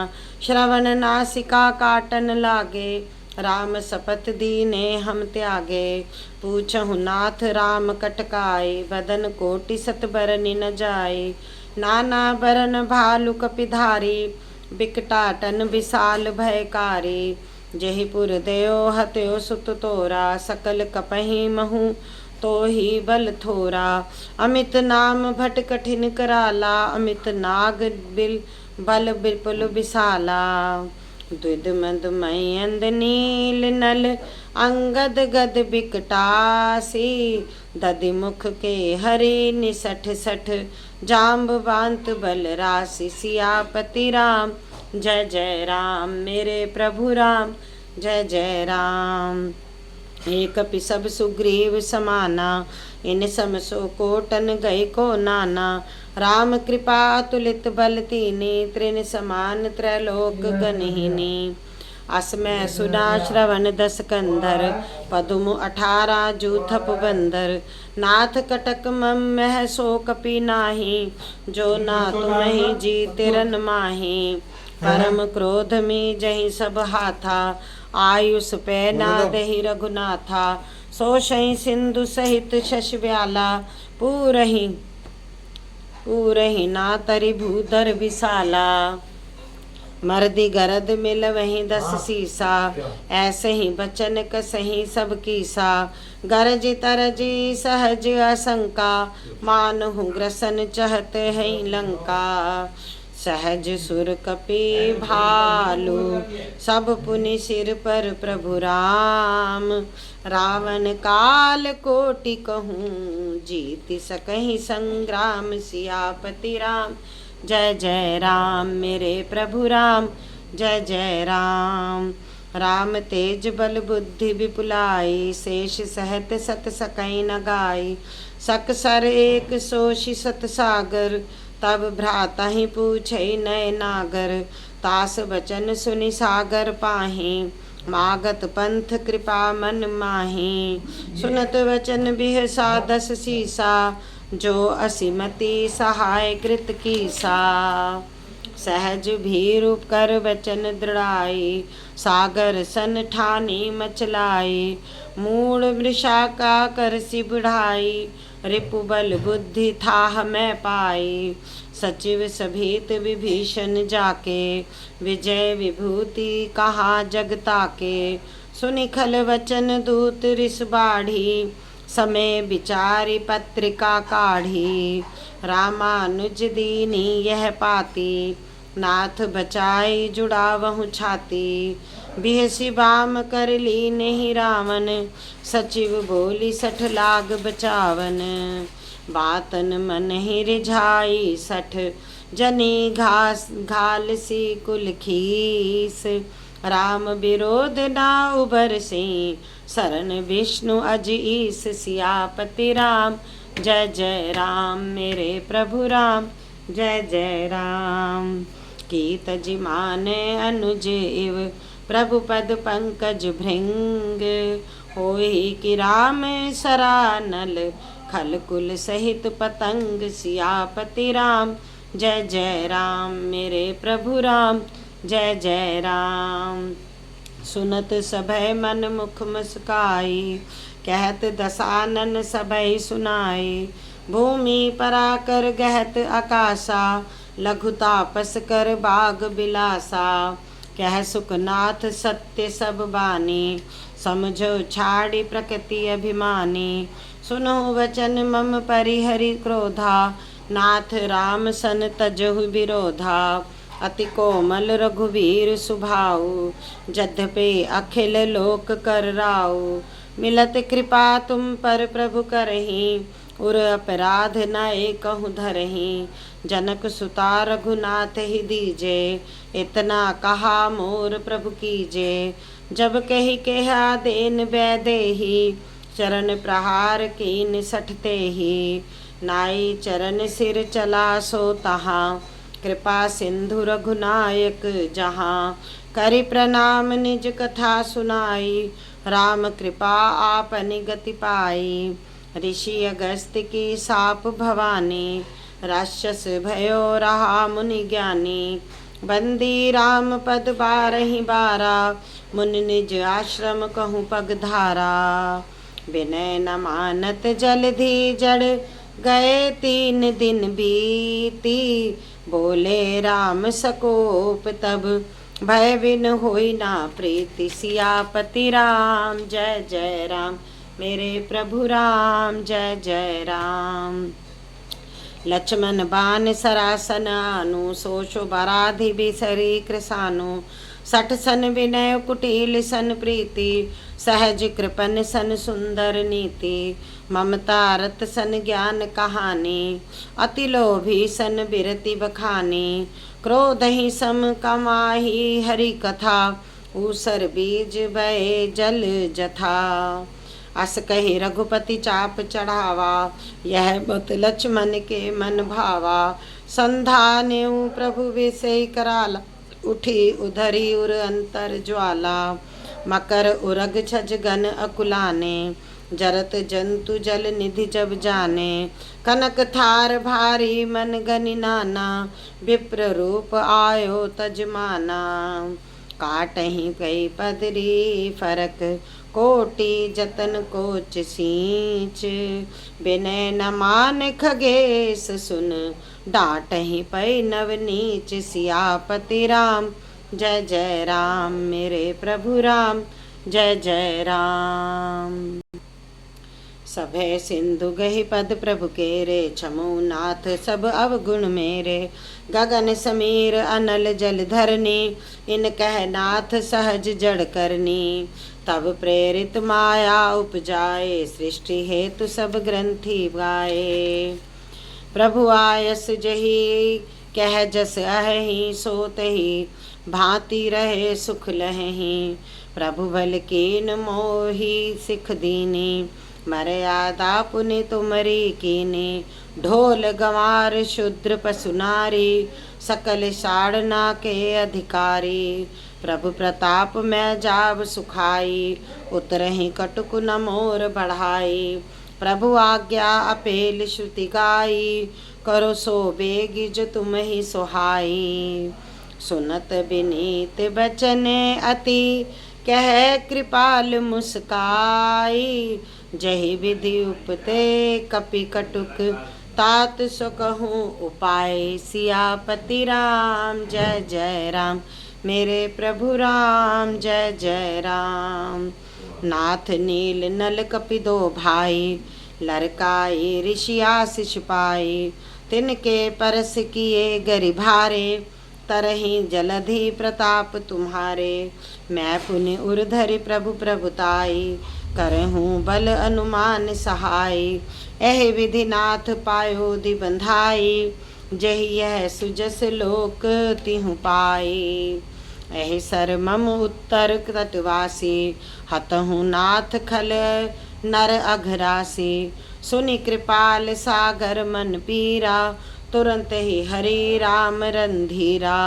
श्रवण नासिका काटन लागे, राम सपत दीने हम त्यागे। पूछहु नाथ राम कटकाए, बदन कोटि सत बरनि न जाए। नाना बरन भालु कपिधारी, बिकटाटन विशाल भयकारी। जेहि पुर देयो हत्यो सुत तोरा, सकल कपहि महु तो ही बल थोरा। अमित नाम भट कठिन कराला, अमित नाग बिल बल विपुल विशाला। द्विध मद मयंद नील नल, अंगद गद बिकटासी। दधि मुख के हरि निसठ सठ, जाम्बवांत बल राशि। सियापति राम। जय जय राम। मेरे प्रभु राम। जय जय राम। एक कपि सब सुग्रीव समाना, इन सम सो कोटन गए को नाना। राम कृपा तुलित बल तीनी, त्रिन समान त्रैलोक गनहिनी। असमय सुना श्रवण दस कंधर, पदुम 18 जूथप बंदर। नाथ कटक मम मह सो कपि नाही, जो ना तुम्हि जी तिरन माही। परम क्रोध में जहि सब हाथा, आयुष पे ना दहि रघुनाथा। सो शई सिंधु सहित शश व्याला, पूरहि ना तरि भूधर विशाला। मर्दी गरद मिल वहीं 10 सीसा, ऐसे ही बचन कसही सब कीसा। गरज तरजी सहज आशंका, मानहु ग्रसन चहत है लंका। सहज सुर कपि भालू, सब पुनि सिर पर प्रभु राम। रावण काल कोटि कहूँ, जीति सकहि संग्राम। सियापति राम। जय जय राम। मेरे प्रभु राम। जय जय राम। राम तेज बल बुद्धि विपुलाई, शेष सहत सत सकई न गाई। सक सर एक सोषि सत सागर, तब भ्राता ही पूछे नय नागर। तास बचन सुनि सागर पाहि, मागत पंथ कृपा मन माही। सुनत वचन बिहसा 10 सीसा, जो असीमति सहाय कृत कीसा। सहज भीरु कर वचन दृढ़ाई, सागर सन ठानी मचलाई। मूड वृषा का करसी बुढ़ाई, रिपु बल बुद्धि थाह मैं पाई। सचिव सभीत विभीषण जाके, विजय विभूति कहा जगता के। सुनि खल वचन दूत रिस बाढ़ी, समय विचारी पत्रिका काढ़ी। रामानुज दीनी यह पाती, नाथ बचाई जुड़ावहु छाती। बिहसी बाम कर ली नहीं रावण, सचिव बोली 60 लाग बचावन। बातन मन ही रिझाई 60, जनी घाल सी कुल खीस। राम विरोध ना उबर से, शरण विष्णु अज ईस। सियापति राम। जय जय राम। मेरे प्रभु राम। जय जय राम। की तज माने अनुज इव, प्रभु पद पंकज भृंग। होई कि राम सरानल, खल कुल सहित पतंग। सियापति राम। जय जय राम। मेरे प्रभु राम। जय जय राम। सुनत सभय मन मुख मुस्काई, कहत दसानन सभय सुनाई। भूमि पराकर गहत आकाशा, लघु तापस कर बाग बिलासा। कह सुखनाथ सत्य सब बानी, समझो छाड़ी प्रकृति अभिमानी। सुनो वचन मम परिहरि क्रोधा, नाथ राम सन तजहु विरोधा। अति कोमल रघुवीर सुभाऊ, यद्यपि अखिल लोक कर राऊ। मिलत कृपा तुम पर प्रभु करही, उर अपराध न एकहु धरही। जनक सुता रघुनाथ ही दीजे, इतना कहा मोर प्रभु कीजे। जब कही कहा देन वैदेही, चरण प्रहार कीन सठते ही। नाई चरण सिर चला सो तहाँ, कृपा सिंधु रघुनायक जहाँ। करि प्रणाम निज कथा सुनाई, राम कृपा आपनि गति पाई। ऋषि अगस्त की साप भवानी, राक्षस भयो रहा मुनि ज्ञानी। बंदी राम पद बारहि बारा, मुनि निज आश्रम कहूँ पग धारा। विनय न मानत जलधि जड़, गए 3 दिन बीती। बोले राम सकोप तब, भय बिन होई ना प्रीति। सियापति राम जय जय राम, मेरे प्रभु राम जय जय राम। लक्ष्मण बान सरासन आनु, सो शुभराधि बिसरी कृसानु। 60 सन विनय कुटिल सन प्रीति, सहज कृपन सन सुंदर नीति। ममता रत सन ज्ञान कहानी, अति लोभी सन बिरति बखानी। क्रोध ही सम कमाही हरि कथा, ऊसर बीज बहे जल जथा। अस कही रघुपति चाप चढ़ावा, यह बत लक्ष्मण के मन भावा। संधानेऊ प्रभु विषय कराला, उठी उधरी उर अंतर ज्वाला। मकर उरग छज गन अकुलाने, जरत जंतु जल निधि जब जाने। कनक थार भारी मन गनि नाना, विप्र रूप आयो तजमाना। काटहि गई पदरी फरक, कोटि जतन कोच सींच। विनय न मान खगेश सुन, डांटहि पै नव नीच। सियापति राम जय जय राम, मेरे प्रभु राम जय जय राम। सभय सिंधु गहि पद प्रभु केरे, छमु नाथ सब अवगुण मेरे। गगन समीर अनल जल धरनी, इन कह नाथ सहज जड़ करनी। तब प्रेरित माया उपजाए, सृष्टि हेतु सब ग्रंथि गाए। प्रभु आयस जही कह जस अहि, सोतहि भांति रहे सुख लहहि। प्रभु बल कीन मोहि सिख दीनी, मर्यादा पुनि तुमरी कीनी। ढोल गंवार शूद्र पशु नारी, सकल साड़ना के अधिकारी। प्रभु प्रताप मैं जाव सुखाई, उतरहि कटुक न मोर बढ़ाई। प्रभु आज्ञा अपेल श्रुति गाई, करो सो बेगी जो तुम ही सुहाई। सुनत विनीत बचन अति, कह कृपाल मुस्काई। जहि विधि उपते कपि कटुक, तात सो कहूँ उपाय। सियापति राम जय जय राम, मेरे प्रभु राम जय जय राम। नाथ नील नल कपि दो भाई, लरकाई ऋषि आशीष पाई। तिनके परस किए गिरि भारे, तरहि जलधि प्रताप तुम्हारे। मैं पुनि उर्धरि प्रभु प्रभुताई, करहूँ बल अनुमान सहाय। एहि विधि नाथ पायो दि बंधाई, जहि यह सुजस लोक तिहु पाई। एहि सर मम उत्तर तटवासी, हतहु नाथ खल नर अघरासी। सुनि कृपाल सागर मन पीरा, तुरंत ही हरि राम रंधीरा।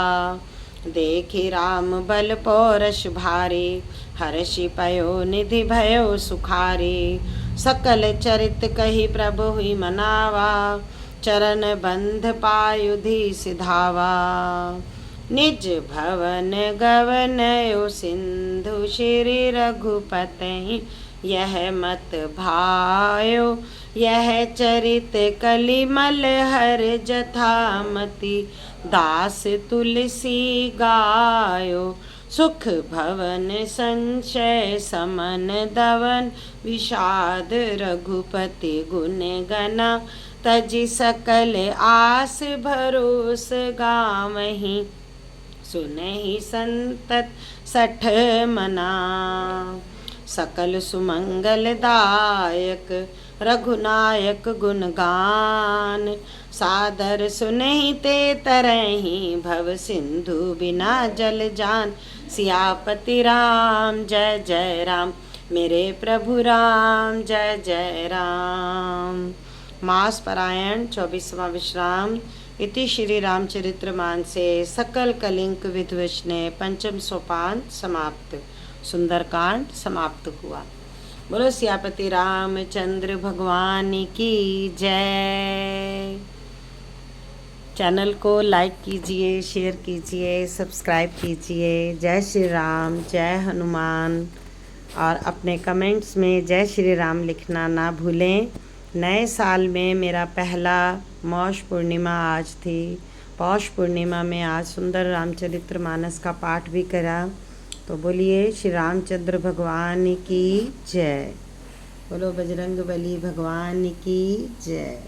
देखि राम बल पौरष भारी, हर्षि पयो निधि भयो सुखारी। सकल चरित कही प्रभु हुई मनावा, चरण बंध पायुधि सिधावा। निज भवन गवनयो सिंधु, श्री रघुपति यह मत भायो। यह चरित कलिमल हर जथामति, दास तुलसी गायो। सुख भवन संशय समन दवन, विषाद रघुपति गुण गना। तजि सकल आस भरोस गावहीं, सुनहि संतत 60 मना। सकल सुमंगल दायक रघुनायक गुणगान, सादर सुनहि ते तरहि भव सिंधु बिना जल जान। सियापति राम जय जय राम, मेरे प्रभु राम जय जय राम। मास पारायण 24वां विश्राम। इति श्री रामचरित्रमानसे सकल कलिंक विध्वसने पंचम सोपान समाप्त। सुंदरकांड समाप्त हुआ। बोलो सियापति रामचंद्र भगवान की जय। चैनल को लाइक कीजिए, शेयर कीजिए, सब्सक्राइब कीजिए। जय श्री राम, जय हनुमान। और अपने कमेंट्स में जय श्री राम लिखना ना भूलें। नए साल में मेरा पहला मौश पूर्णिमा आज थी। पौष पूर्णिमा में आज सुंदर रामचरितमानस का पाठ भी करा। तो बोलिए श्री रामचंद्र भगवान की जय। बोलो बजरंग बली भगवान की जय।